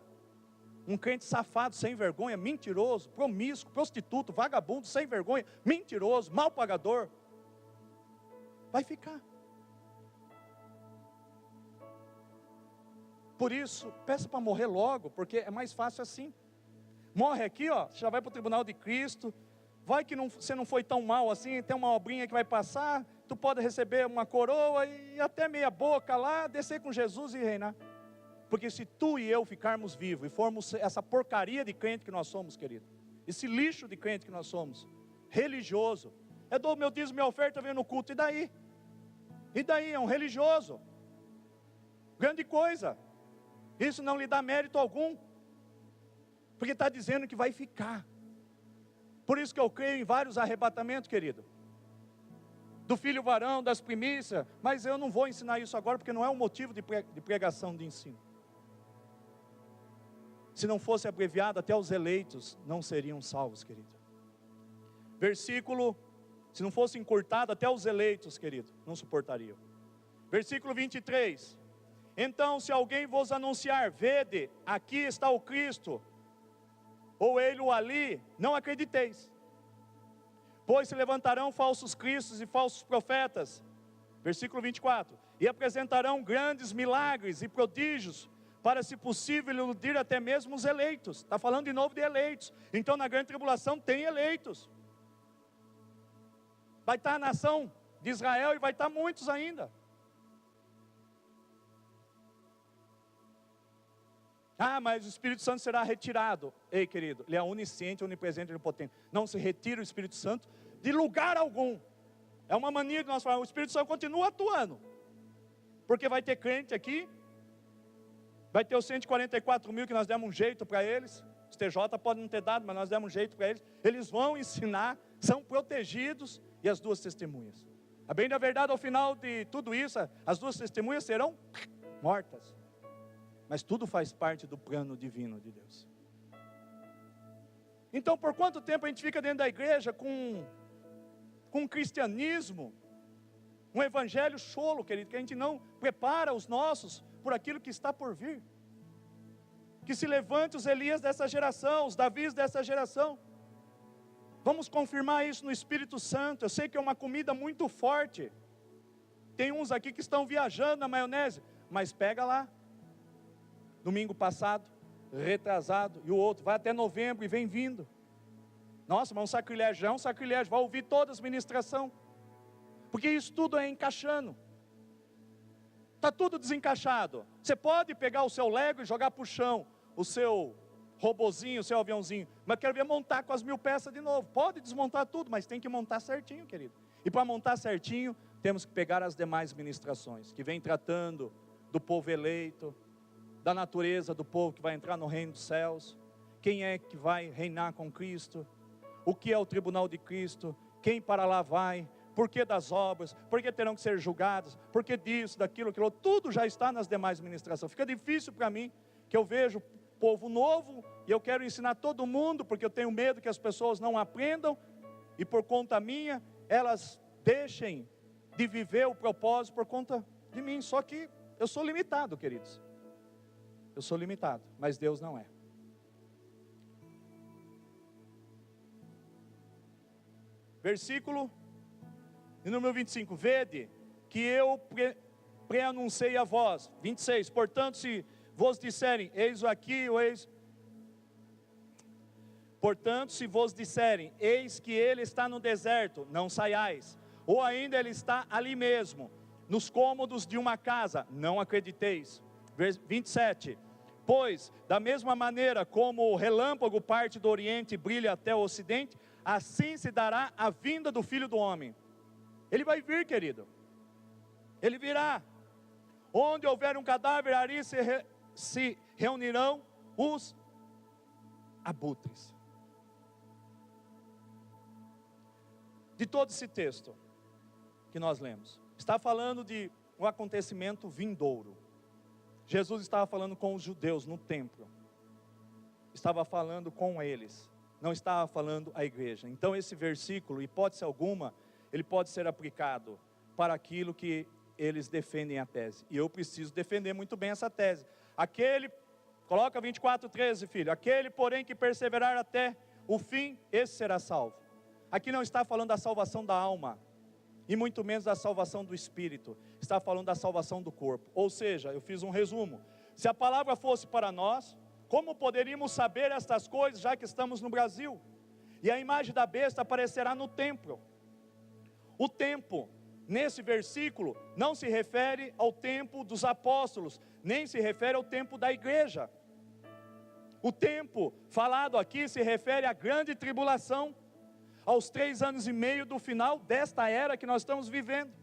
Speaker 1: um crente safado, sem vergonha, mentiroso, promíscuo, prostituto, vagabundo, sem vergonha, mentiroso, mal pagador, vai ficar. Por isso, peça para morrer logo, porque é mais fácil assim. Morre aqui, já vai para o tribunal de Cristo. Vai que você não foi tão mal assim, tem uma obrinha que vai passar, tu pode receber uma coroa e até meia boca lá, descer com Jesus e reinar. Porque se tu e eu ficarmos vivos e formos essa porcaria de crente que nós somos, querido, esse lixo de crente que nós somos, religioso, eu dou meu dízimo, minha oferta, venho no culto, e daí? E daí, é um religioso. Grande coisa. Isso não lhe dá mérito algum. Porque está dizendo que vai ficar. Por isso que eu creio em vários arrebatamentos, querido. Do filho varão, das primícias. Mas eu não vou ensinar isso agora, porque não é um motivo de pregação, de ensino. Se não fosse abreviado, até os eleitos não seriam salvos, querido. Versículo, se não fosse encurtado, até os eleitos, querido, não suportariam. Versículo 23. Então, se alguém vos anunciar, vede, aqui está o Cristo, ou ele ou ali, não acrediteis. Pois se levantarão falsos cristos e falsos profetas. Versículo 24. E apresentarão grandes milagres e prodígios, para, se possível, iludir até mesmo os eleitos. Está falando de novo de eleitos. Então, na grande tribulação tem eleitos. Vai estar a nação de Israel e vai estar muitos ainda. Ah, mas o Espírito Santo será retirado. Ei, querido, ele é onisciente, onipresente e onipotente. Não se retira o Espírito Santo de lugar algum. É uma mania que nós falamos, o Espírito Santo continua atuando. Porque vai ter crente aqui, vai ter os 144 mil que nós demos um jeito para eles. Os TJ podem não ter dado, mas nós demos um jeito para eles. Eles vão ensinar, são protegidos, e as duas testemunhas. A bem da verdade, ao final de tudo isso, as duas testemunhas serão mortas. Mas tudo faz parte do plano divino de Deus. Então, por quanto tempo a gente fica dentro da igreja com um cristianismo, um evangelho cholo, querido, que a gente não prepara os nossos por aquilo que está por vir? Que se levante os Elias dessa geração, os Davis dessa geração. Vamos confirmar isso no Espírito Santo. Eu sei que é uma comida muito forte. Tem uns aqui que estão viajando na maionese, mas pega lá. Domingo passado, retrasado, e o outro vai até novembro e vem vindo. Nossa, mas um sacrilégio, é um sacrilégio, vai ouvir todas as ministrações. Porque isso tudo é encaixando. Está tudo desencaixado. Você pode pegar o seu Lego e jogar para o chão, o seu robozinho, o seu aviãozinho, mas quero ver montar com as 1000 peças de novo. Pode desmontar tudo, mas tem que montar certinho, querido. E para montar certinho, temos que pegar as demais ministrações, que vem tratando do povo eleito, da natureza do povo que vai entrar no reino dos céus, quem é que vai reinar com Cristo, o que é o tribunal de Cristo, quem para lá vai, por que das obras, por que terão que ser julgados, por que disso, daquilo, aquilo, tudo já está nas demais ministrações. Fica difícil para mim, que eu vejo povo novo, e eu quero ensinar todo mundo, porque eu tenho medo que as pessoas não aprendam, e por conta minha, elas deixem de viver o propósito por conta de mim. Só que eu sou limitado, queridos. Eu sou limitado, mas Deus não é. Versículo número 25. Vede que eu preanunciei a vós. 26. Portanto, se vos disserem, eis aqui, ou eis... Portanto, se vos disserem, eis que ele está no deserto, não saiais. Ou ainda ele está ali mesmo, nos cômodos de uma casa, não acrediteis. 27. Pois, da mesma maneira como o relâmpago parte do oriente e brilha até o ocidente, assim se dará a vinda do Filho do Homem. Ele vai vir, querido. Ele virá. Onde houver um cadáver, ali se reunirão os abutres. De todo esse texto que nós lemos, está falando de um acontecimento vindouro. Jesus estava falando com os judeus no templo, estava falando com eles, não estava falando à igreja. Então esse versículo, hipótese alguma, ele pode ser aplicado para aquilo que eles defendem a tese, e eu preciso defender muito bem essa tese. Aquele, coloca 24:13, filho, aquele porém que perseverar até o fim, esse será salvo. Aqui não está falando da salvação da alma, e muito menos da salvação do espírito, está falando da salvação do corpo. Ou seja, eu fiz um resumo, se a palavra fosse para nós, como poderíamos saber estas coisas, já que estamos no Brasil? E a imagem da besta aparecerá no templo. O tempo, nesse versículo, não se refere ao tempo dos apóstolos, nem se refere ao tempo da igreja. O tempo falado aqui se refere à grande tribulação, aos 3 anos e meio do final desta era que nós estamos vivendo.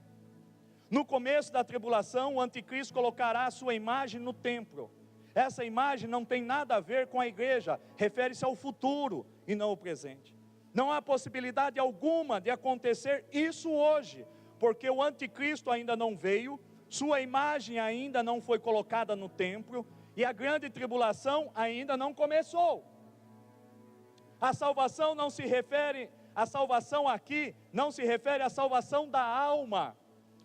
Speaker 1: No começo da tribulação, o anticristo colocará a sua imagem no templo. Essa imagem não tem nada a ver com a igreja, refere-se ao futuro e não ao presente. Não há possibilidade alguma de acontecer isso hoje, porque o anticristo ainda não veio, sua imagem ainda não foi colocada no templo, e a grande tribulação ainda não começou. A salvação não se refere, a salvação aqui não se refere à salvação da alma,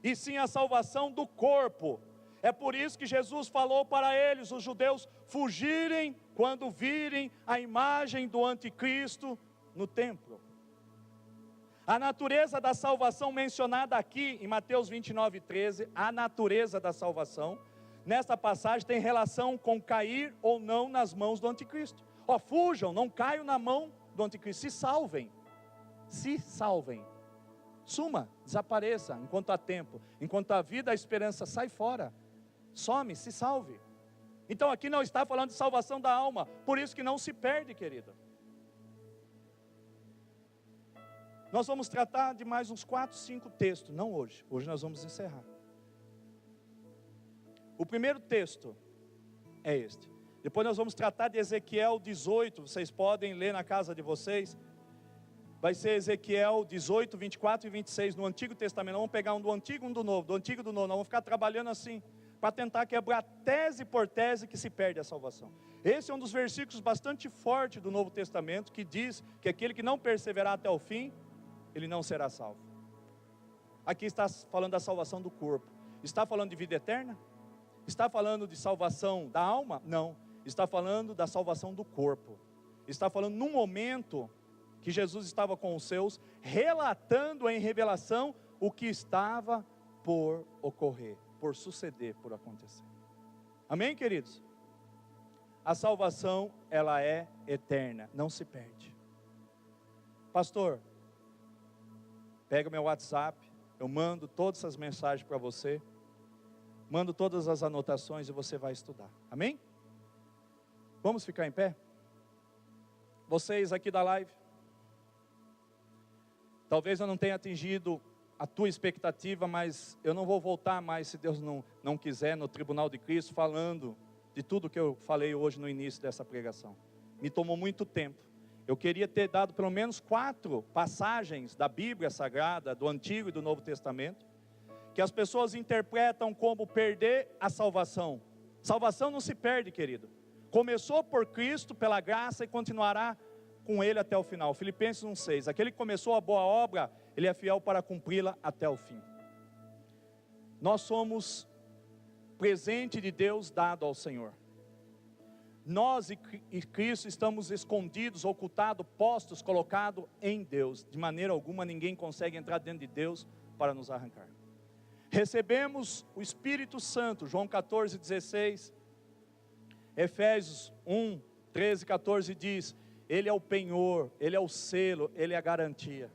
Speaker 1: e sim à salvação do corpo. É por isso que Jesus falou para eles, os judeus, fugirem quando virem a imagem do anticristo no templo. A natureza da salvação mencionada aqui em Mateus 29:13, a natureza da salvação, nesta passagem tem relação com cair ou não nas mãos do anticristo. Fujam, não caiam na mão do anticristo, se salvem, suma, desapareça enquanto há tempo, enquanto há vida, a esperança, sai fora, some, se salve. Então aqui não está falando de salvação da alma, por isso que não se perde, querida. Nós vamos tratar de mais uns 4, 5 textos, não hoje, hoje nós vamos encerrar. O primeiro texto é este, depois nós vamos tratar de Ezequiel 18, vocês podem ler na casa de vocês, vai ser Ezequiel 18, 24 e 26 no Antigo Testamento. Nós vamos pegar um do Antigo e um do Novo, do Antigo e do Novo, nós vamos ficar trabalhando assim, para tentar quebrar tese por tese que se perde a salvação. Esse é um dos versículos bastante fortes do Novo Testamento, que diz que aquele que não perseverar até o fim, ele não será salvo. Aqui está falando da salvação do corpo. Está falando de vida eterna? Está falando de salvação da alma? Não. Está falando da salvação do corpo. Está falando num momento que Jesus estava com os seus, relatando em revelação o que estava por ocorrer, por suceder, por acontecer. Amém, queridos? A salvação, ela é eterna, não se perde. Pastor, pega o meu WhatsApp, eu mando todas essas mensagens para você, mando todas as anotações e você vai estudar. Amém? Vamos ficar em pé? Vocês aqui da live, talvez eu não tenha atingido a tua expectativa, mas eu não vou voltar mais, se Deus não quiser, no tribunal de Cristo, falando de tudo que eu falei hoje no início dessa pregação. Me tomou muito tempo. Eu queria ter dado pelo menos 4 passagens da Bíblia Sagrada, do Antigo e do Novo Testamento, que as pessoas interpretam como perder a salvação. Salvação não se perde, querido. Começou por Cristo, pela graça, e continuará com Ele até o final. Filipenses 1:6, aquele que começou a boa obra, Ele é fiel para cumpri-la até o fim. Nós somos presente de Deus dado ao Senhor. Nós e Cristo estamos escondidos, ocultados, postos, colocados em Deus. De maneira alguma ninguém consegue entrar dentro de Deus para nos arrancar. Recebemos o Espírito Santo, João 14:16, Efésios 1, 13, 14 diz, Ele é o penhor, Ele é o selo, Ele é a garantia.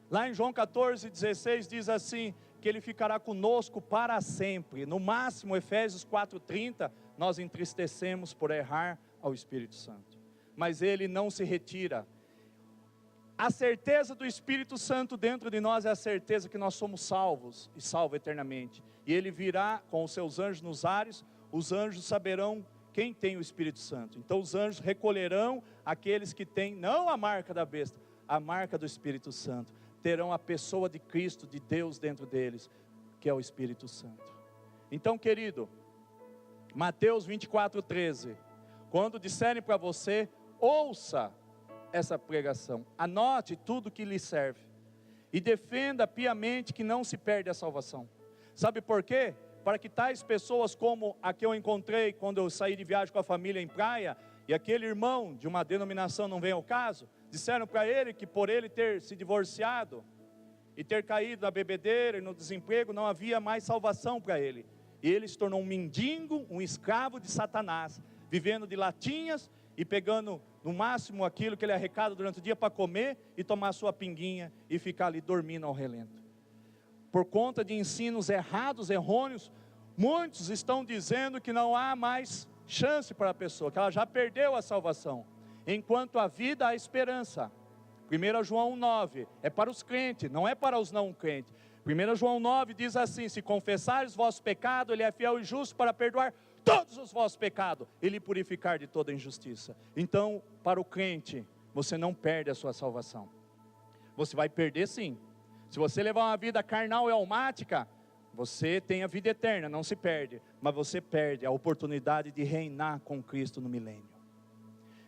Speaker 1: Lá em João 14:16 diz assim, que Ele ficará conosco para sempre. No máximo, Efésios 4:30, nós entristecemos por errar ao Espírito Santo. Mas Ele não se retira. A certeza do Espírito Santo dentro de nós é a certeza que nós somos salvos e salvos eternamente. E Ele virá com os seus anjos nos ares, os anjos saberão quem tem o Espírito Santo. Então os anjos recolherão aqueles que têm, não a marca da besta, a marca do Espírito Santo. Terão a pessoa de Cristo, de Deus dentro deles, que é o Espírito Santo. Então, querido, Mateus 24:13, quando disserem para você, ouça essa pregação, anote tudo que lhe serve, e defenda piamente que não se perde a salvação. Sabe por quê? Para que tais pessoas como a que eu encontrei quando eu saí de viagem com a família em praia, e aquele irmão de uma denominação, não vem ao caso, disseram para ele que por ele ter se divorciado e ter caído na bebedeira e no desemprego, não havia mais salvação para ele. E ele se tornou um mendigo, um escravo de Satanás, vivendo de latinhas e pegando no máximo aquilo que ele arrecada durante o dia para comer e tomar sua pinguinha e ficar ali dormindo ao relento. Por conta de ensinos errados, errôneos, muitos estão dizendo que não há mais chance para a pessoa, que ela já perdeu a salvação. Enquanto a vida, há esperança. 1 João 1:9, é para os crentes, não é para os não crentes. 1 João 9 diz assim: se confessares os vossos pecados, Ele é fiel e justo para perdoar todos os vossos pecados e lhe purificar de toda injustiça. Então, para o crente, você não perde a sua salvação. Você vai perder sim. Se você levar uma vida carnal e almática, você tem a vida eterna, não se perde. Mas você perde a oportunidade de reinar com Cristo no milênio.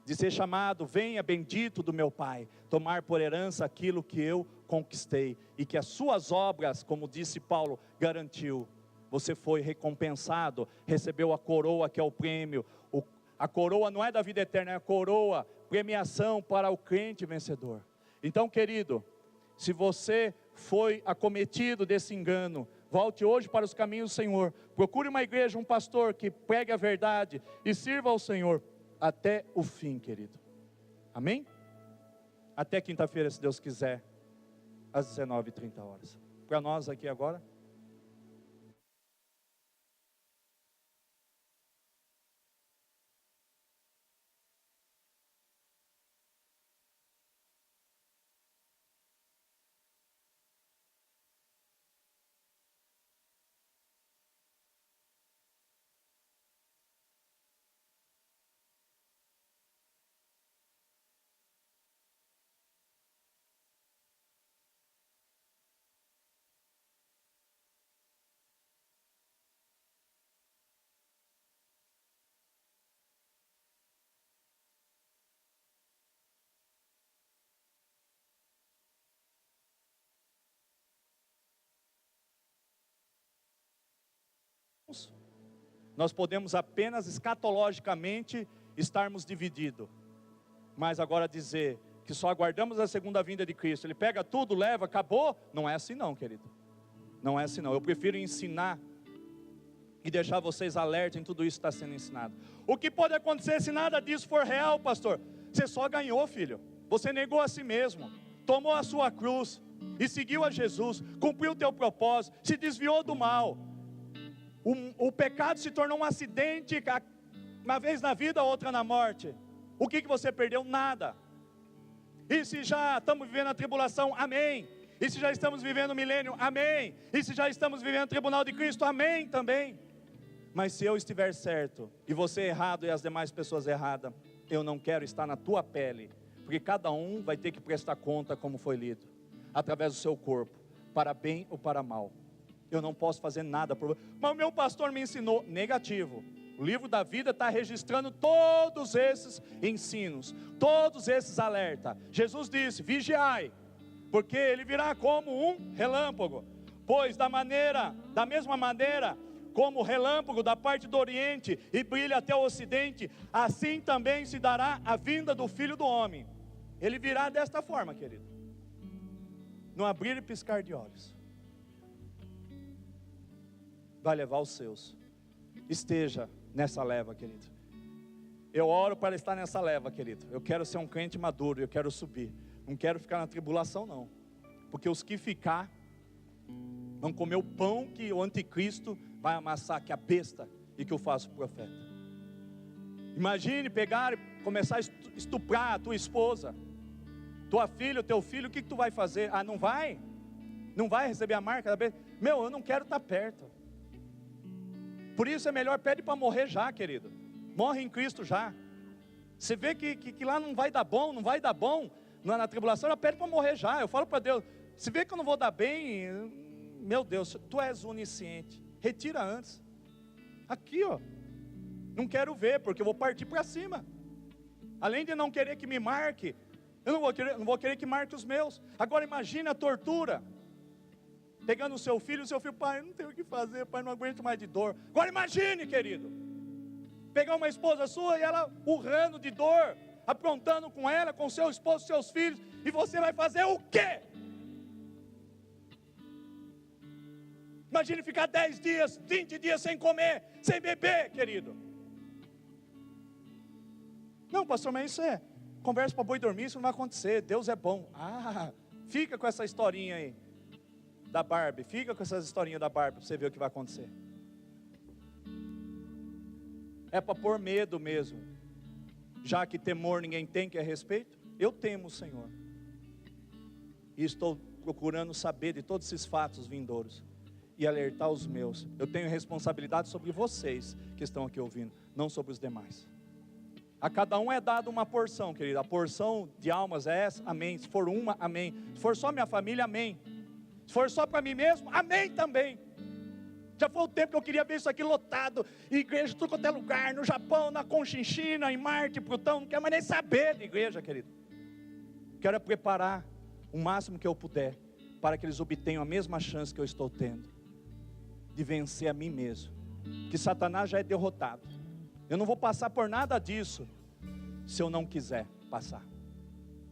Speaker 1: De ser chamado: venha bendito do meu Pai, tomar por herança aquilo que eu conquistei. E que as suas obras, como disse Paulo, garantiu. Você foi recompensado, recebeu a coroa que é o prêmio. A coroa não é da vida eterna, é a coroa, premiação para o crente vencedor. Então, querido, se você foi acometido desse engano, volte hoje para os caminhos do Senhor. Procure uma igreja, um pastor que pregue a verdade e sirva ao Senhor até o fim, querido. Amém? Até quinta-feira, se Deus quiser, às 19h30. Para nós aqui agora. Nós podemos apenas escatologicamente estarmos divididos, mas agora dizer que só aguardamos a segunda vinda de Cristo, Ele pega tudo, leva, acabou, não é assim não, querido. Não é assim não. Eu prefiro ensinar e deixar vocês alertas em tudo isso que está sendo ensinado. O que pode acontecer se nada disso for real, pastor? Você só ganhou, filho. Você negou a si mesmo, tomou a sua cruz e seguiu a Jesus, cumpriu o teu propósito, se desviou do mal. O pecado se tornou um acidente, uma vez na vida, outra na morte. O que você perdeu? Nada. E se já estamos vivendo a tribulação? Amém. E se já estamos vivendo o milênio? Amém. E se já estamos vivendo o tribunal de Cristo? Amém também. Mas se eu estiver certo, e você errado e as demais pessoas erradas, eu não quero estar na tua pele, porque cada um vai ter que prestar conta como foi lido, através do seu corpo, para bem ou para mal. Eu não posso fazer nada por... Mas o meu pastor me ensinou. Negativo. O livro da vida está registrando todos esses ensinos, todos esses alertas. Jesus disse: vigiai, porque ele virá como um relâmpago. Pois da mesma maneira como o relâmpago da parte do oriente e brilha até o ocidente, assim também se dará a vinda do Filho do Homem. Ele virá desta forma, querido, no abrir e piscar de olhos. Vai levar os seus. Esteja nessa leva, querido. Eu oro para estar nessa leva, querido. Eu quero ser um crente maduro, eu quero subir. Não quero ficar na tribulação, não. Porque os que ficar vão comer o pão que o anticristo vai amassar, que é a besta, e que eu faço profeta. Imagine pegar e começar a estuprar a tua esposa, tua filha, o teu filho. O que tu vai fazer? Ah, não vai? Não vai receber a marca da besta? Meu, eu não quero estar perto. Por isso é melhor, pede para morrer já, querido. Morre em Cristo já. Você vê que lá não vai dar bom, na tribulação, ela pede para morrer já. Eu falo para Deus: se vê que eu não vou dar bem, meu Deus, tu és onisciente, retira antes. Aqui, ó, não quero ver, porque eu vou partir para cima. Além de não querer que me marque, eu não vou querer que marque os meus. Agora imagine a tortura. Pegando o seu filho, pai, eu não tenho o que fazer, pai, não aguento mais de dor. Agora imagine, querido, pegar uma esposa sua e ela urrando de dor, aprontando com ela, com seu esposo, seus filhos, e você vai fazer o quê? Imagine ficar 10 dias, 20 dias sem comer, sem beber, querido. Não, pastor, mas isso é conversa para boi dormir, isso não vai acontecer, Deus é bom. Ah, fica com essa historinha aí da Barbie, fica com essas historinhas da Barbie, para você ver o que vai acontecer. É para pôr medo mesmo, já que temor ninguém tem, que é respeito. Eu temo o Senhor, e estou procurando saber de todos esses fatos vindouros e alertar os meus. Eu tenho responsabilidade sobre vocês que estão aqui ouvindo, não sobre os demais. A cada um é dado uma porção, querido. A porção de almas é essa, amém. Se for uma, amém. Se for só minha família, amém. Se for só para mim mesmo, amém também. Já foi o tempo que eu queria ver isso aqui lotado, igreja em tudo quanto é lugar, no Japão, na Conchinchina, em Marte, Plutão, não quero mais nem saber de igreja, querido. Quero preparar o máximo que eu puder, para que eles obtenham a mesma chance que eu estou tendo, de vencer a mim mesmo, que Satanás já é derrotado. Eu não vou passar por nada disso, se eu não quiser passar,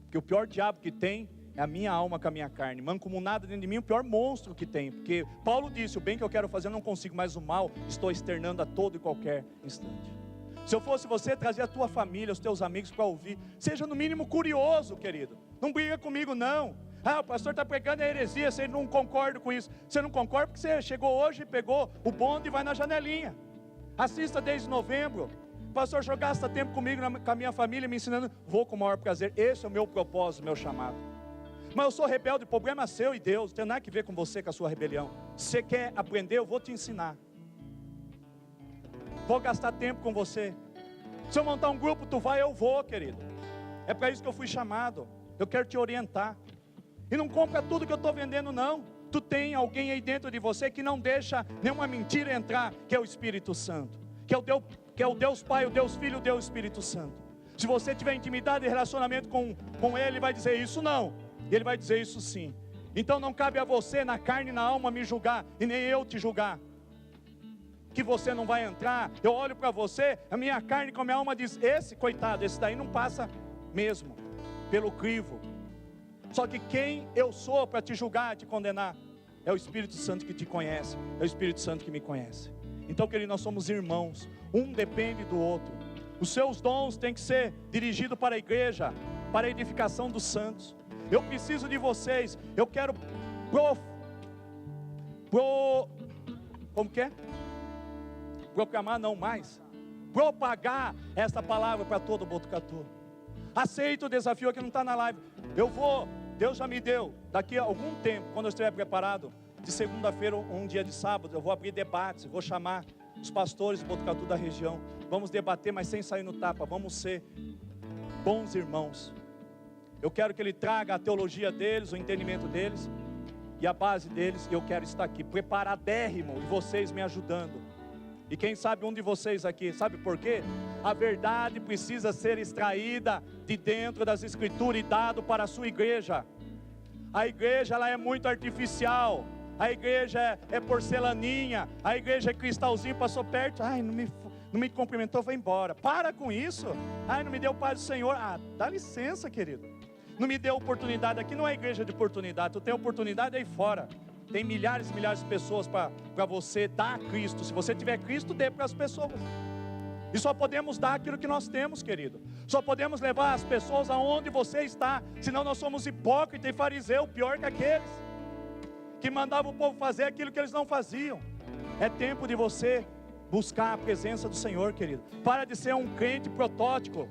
Speaker 1: porque o pior diabo que tem, é a minha alma com a minha carne, mancomunada dentro de mim, o pior monstro que tem, porque Paulo disse, o bem que eu quero fazer eu não consigo, mas o mal estou externando a todo e qualquer instante. Se eu fosse você, trazer a tua família, os teus amigos para ouvir, seja no mínimo curioso, querido, não briga comigo não, o pastor está pregando a heresia, você não concorda com isso, você não concorda porque você chegou hoje, pegou o bonde e vai na janelinha, assista desde novembro, pastor, o senhor gasta tempo comigo, com a minha família, me ensinando, vou com o maior prazer, esse é o meu propósito, meu chamado. Mas eu sou rebelde, o problema é seu e Deus, não tem nada a ver com você, com a sua rebelião. Se você quer aprender, eu vou te ensinar. Vou gastar tempo com você. Se eu montar um grupo, tu vai, eu vou, querido. É para isso que eu fui chamado. Eu quero te orientar. E não compra tudo que eu estou vendendo, não. Tu tem alguém aí dentro de você que não deixa nenhuma mentira entrar, que é o Espírito Santo. Que é o Deus Pai, o Deus Filho, o Deus Espírito Santo. Se você tiver intimidade e relacionamento com Ele, vai dizer isso não. Ele vai dizer isso sim. Então não cabe a você, na carne e na alma, me julgar, e nem eu te julgar, que você não vai entrar. Eu olho para você, a minha carne com a minha alma diz, esse coitado, esse daí não passa mesmo, pelo crivo. Só que quem eu sou para te julgar, te condenar, é o Espírito Santo que te conhece, é o Espírito Santo que me conhece. Então, querido, nós somos irmãos, um depende do outro. Os seus dons têm que ser dirigidos para a igreja, para a edificação dos santos. Eu preciso de vocês, eu quero como que é? Proclamar não mais, propagar essa palavra para todo Botucatu. Aceita o desafio aqui, não está na live. Deus já me deu, daqui a algum tempo, quando eu estiver preparado, de segunda-feira, um dia de sábado, eu vou abrir debates, vou chamar os pastores de Botucatu da região, vamos debater, mas sem sair no tapa, vamos ser bons irmãos. Eu quero que ele traga a teologia deles, o entendimento deles e a base deles. E eu quero estar aqui preparadérrimo e vocês me ajudando. E quem sabe um de vocês aqui, sabe por quê? A verdade precisa ser extraída de dentro das escrituras e dado para a sua igreja. A igreja ela é muito artificial. A igreja é porcelaninha. A igreja é cristalzinho, passou perto. Não me cumprimentou, foi embora. Para com isso. Não me deu paz do Senhor. Dá licença, querido. Não me deu oportunidade, aqui não é igreja de oportunidade, tu tem oportunidade aí fora, tem milhares e milhares de pessoas para você dar a Cristo. Se você tiver Cristo, dê para as pessoas, e só podemos dar aquilo que nós temos, querido, só podemos levar as pessoas aonde você está, senão nós somos hipócritas e fariseu, pior que aqueles, que mandavam o povo fazer aquilo que eles não faziam. É tempo de você buscar a presença do Senhor, querido, para de ser um crente protótipo.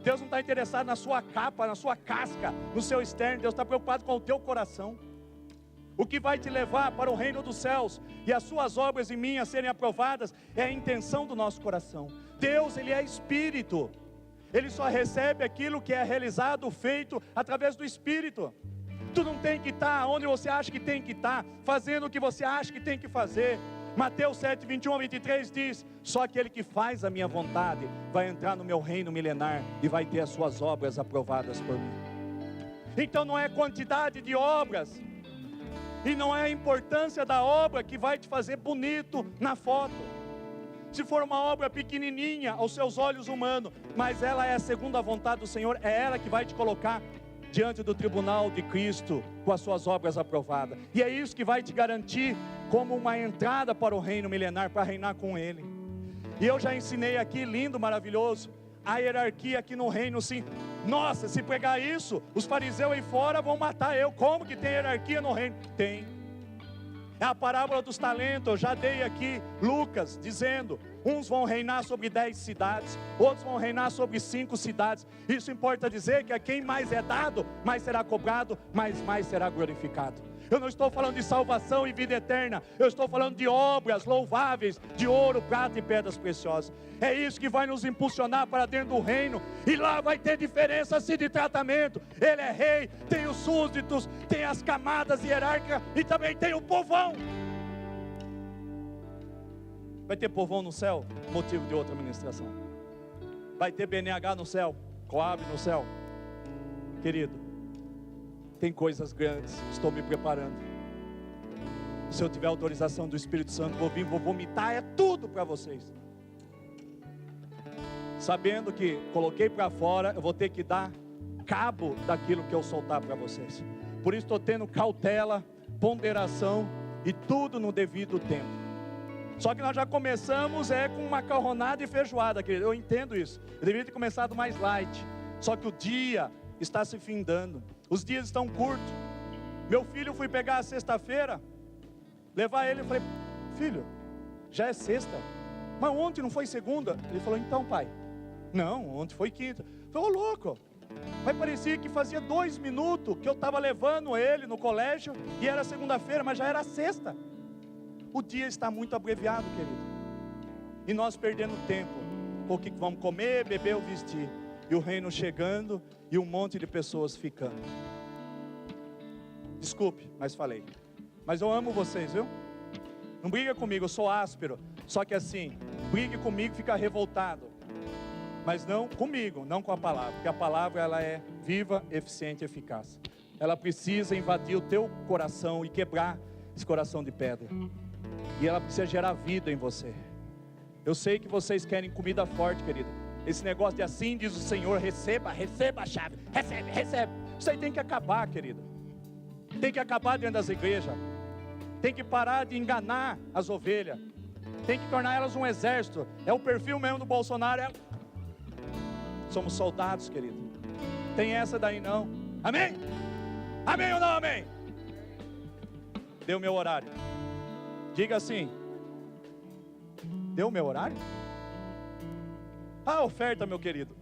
Speaker 1: Deus não está interessado na sua capa, na sua casca, no seu externo. Deus está preocupado com o teu coração. O que vai te levar para o reino dos céus e as suas obras e minhas serem aprovadas é a intenção do nosso coração. Deus, Ele é Espírito. Ele só recebe aquilo que é realizado, feito através do Espírito. Tu não tem que estar onde você acha que tem que estar, fazendo o que você acha que tem que fazer. Mateus 7, 21 a 23 diz, só aquele que faz a minha vontade vai entrar no meu reino milenar e vai ter as suas obras aprovadas por mim. Então não é quantidade de obras e não é a importância da obra que vai te fazer bonito na foto. Se for uma obra pequenininha aos seus olhos humanos, mas ela é segundo a vontade do Senhor, é ela que vai te colocar diante do tribunal de Cristo com as suas obras aprovadas. E é isso que vai te garantir como uma entrada para o reino milenar, para reinar com Ele. E eu já ensinei aqui, lindo, maravilhoso, a hierarquia aqui no reino, sim. Nossa, se pregar isso, os fariseus aí fora vão matar eu. Como que tem hierarquia no reino? Tem. É a parábola dos talentos. Eu já dei aqui Lucas dizendo: uns vão reinar sobre 10 cidades, outros vão reinar sobre 5 cidades. Isso importa dizer que a quem mais é dado, mais será cobrado, mais será glorificado. Eu não estou falando de salvação e vida eterna, eu estou falando de obras louváveis, de ouro, prata e pedras preciosas. É isso que vai nos impulsionar para dentro do reino, e lá vai ter diferença assim de tratamento. Ele é rei, tem os súditos, tem as camadas hierárquicas e também tem o povão. Vai ter povão no céu, motivo de outra ministração. Vai ter BNH no céu, Coab no céu. Querido, tem coisas grandes, estou me preparando. Se eu tiver autorização do Espírito Santo, vou vir, vou vomitar, é tudo para vocês. Sabendo que coloquei para fora, eu vou ter que dar cabo daquilo que eu soltar para vocês. Por isso estou tendo cautela, ponderação e tudo no devido tempo. Só que nós já começamos com macarronada e feijoada, querido. Eu entendo isso. Eu deveria ter começado mais light. Só que o dia está se findando. Os dias estão curtos. Meu filho, fui pegar a sexta-feira, levar ele, eu falei: filho, já é sexta, mas ontem não foi segunda? Ele falou: então, pai, não, ontem foi quinta. Eu falei: ô louco, mas parecia que fazia 2 minutos que eu estava levando ele no colégio e era segunda-feira, mas já era sexta. O dia está muito abreviado, querido, e nós perdendo tempo com o que vamos comer, beber ou vestir, e o reino chegando e um monte de pessoas ficando. Desculpe, mas falei. Mas eu amo vocês, viu? Não briga comigo, eu sou áspero. Só que assim, brigue comigo, fica revoltado. Mas não comigo, não com a palavra. Porque a palavra, ela é viva, eficiente e eficaz. Ela precisa invadir o teu coração e quebrar esse coração de pedra. E ela precisa gerar vida em você. Eu sei que vocês querem comida forte, querido. Esse negócio de assim diz o Senhor: receba a chave, recebe. Isso aí tem que acabar, querido. Tem que acabar dentro das igrejas. Tem que parar de enganar as ovelhas. Tem que tornar elas um exército. É o perfil mesmo do Bolsonaro. Somos soldados, querido. Tem essa daí não. Amém? Amém ou não amém? Deu meu horário. Diga assim: deu meu horário? A oferta, meu querido.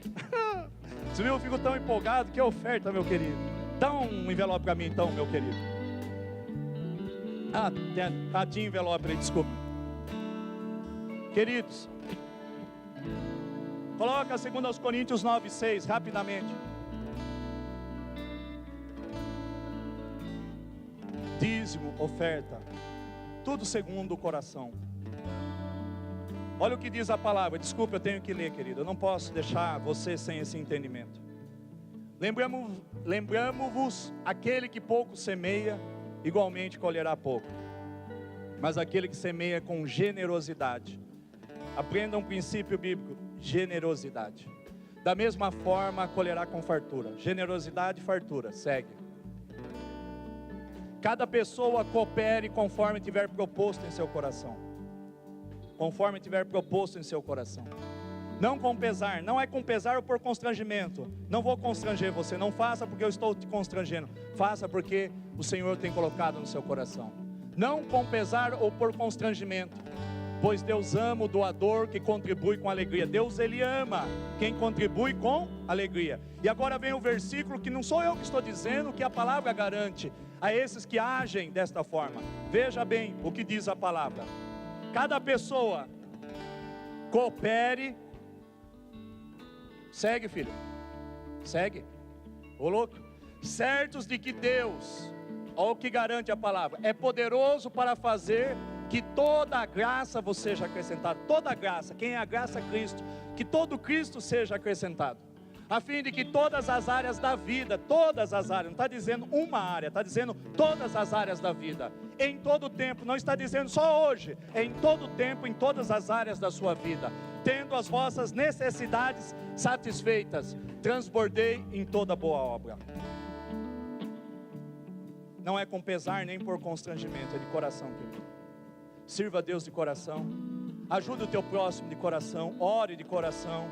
Speaker 1: Você viu, eu fico tão empolgado. Que oferta, meu querido. Dá um envelope para mim então, meu querido. Tinha envelope aí, desculpa. Queridos, coloca 2 Coríntios 9:6, rapidamente. Dízimo, oferta, tudo segundo o coração. Olha o que diz a palavra. Desculpa, eu tenho que ler, querido. Eu não posso deixar você sem esse entendimento. Lembramo-vos, aquele que pouco semeia, igualmente colherá pouco. Mas aquele que semeia com generosidade, aprenda um princípio bíblico: generosidade. Da mesma forma, colherá com fartura. Generosidade e fartura, segue. Cada pessoa coopere conforme tiver proposto em seu coração. Conforme tiver proposto em seu coração. Não com pesar, não é com pesar ou por constrangimento. Não vou constranger você, não faça porque eu estou te constrangendo. Faça porque o Senhor tem colocado no seu coração. Não com pesar ou por constrangimento, pois Deus ama o doador que contribui com alegria. Deus, Ele ama quem contribui com alegria. E agora vem o versículo que não sou eu que estou dizendo, que a palavra garante a esses que agem desta forma. Veja bem o que diz a palavra: cada pessoa coopere. Segue, filho, segue, ô louco. Certos de que Deus, olha o que garante a palavra, é poderoso para fazer que toda a graça vos seja acrescentada. Toda a graça, quem é a graça? Cristo. Que todo Cristo seja acrescentado, a fim de que todas as áreas da vida, todas as áreas, não está dizendo uma área, está dizendo todas as áreas da vida, em todo o tempo, não está dizendo só hoje, é em todo o tempo, em todas as áreas da sua vida, tendo as vossas necessidades satisfeitas, transbordei em toda boa obra. Não é com pesar nem por constrangimento, é de coração, querido. Sirva a Deus de coração, ajude o teu próximo de coração, ore de coração,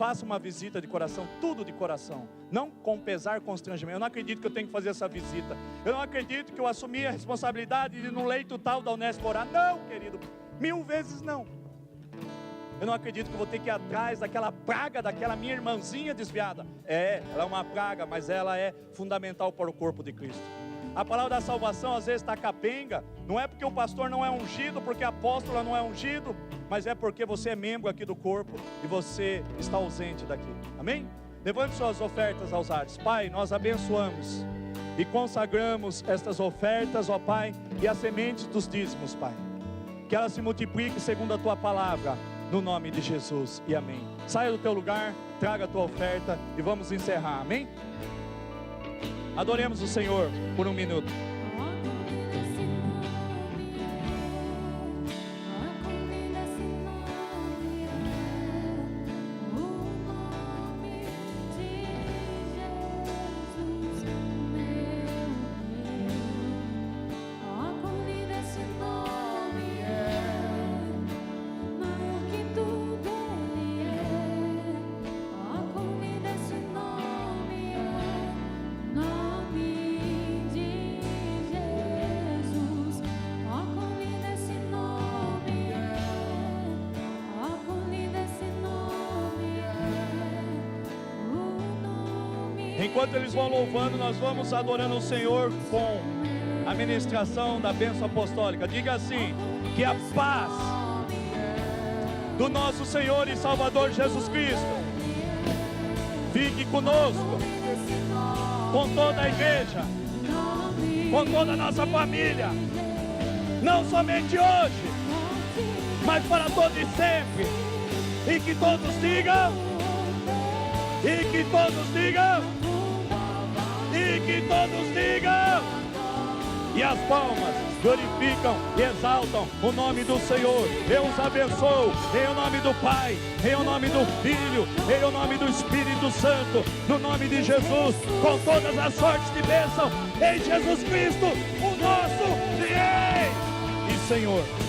Speaker 1: faça uma visita de coração, tudo de coração, não com pesar, constrangimento. Eu não acredito que eu tenho que fazer essa visita. Eu não acredito que eu assumi a responsabilidade de ir no leito tal da Unesp orar. Não, querido, 1000 vezes não. Eu não acredito que eu vou ter que ir atrás daquela praga, daquela minha irmãzinha desviada. Ela é uma praga, mas ela é fundamental para o corpo de Cristo. A palavra da salvação às vezes está capenga. Não é porque o pastor não é ungido, porque a apóstola não é ungido, mas é porque você é membro aqui do corpo e você está ausente daqui. Amém? Levante suas ofertas aos ares. Pai, nós abençoamos e consagramos estas ofertas, ó Pai, e as sementes dos dízimos, Pai. Que elas se multipliquem segundo a Tua palavra, no nome de Jesus, e amém. Saia do teu lugar, traga a tua oferta e vamos encerrar, amém? Adoremos o Senhor por um minuto. Enquanto eles vão louvando, nós vamos adorando o Senhor com a ministração da bênção apostólica. Diga assim: que a paz do nosso Senhor e Salvador Jesus Cristo fique conosco, com toda a igreja, com toda a nossa família, não somente hoje, mas para todos e sempre. E que todos digam, e que todos digam, e que todos digam, e as palmas glorificam e exaltam o nome do Senhor. Eu os abençoo em nome do Pai, em nome do Filho, em nome do Espírito Santo, no nome de Jesus, com todas as sortes de bênção, em Jesus Cristo, o nosso Rei e Senhor.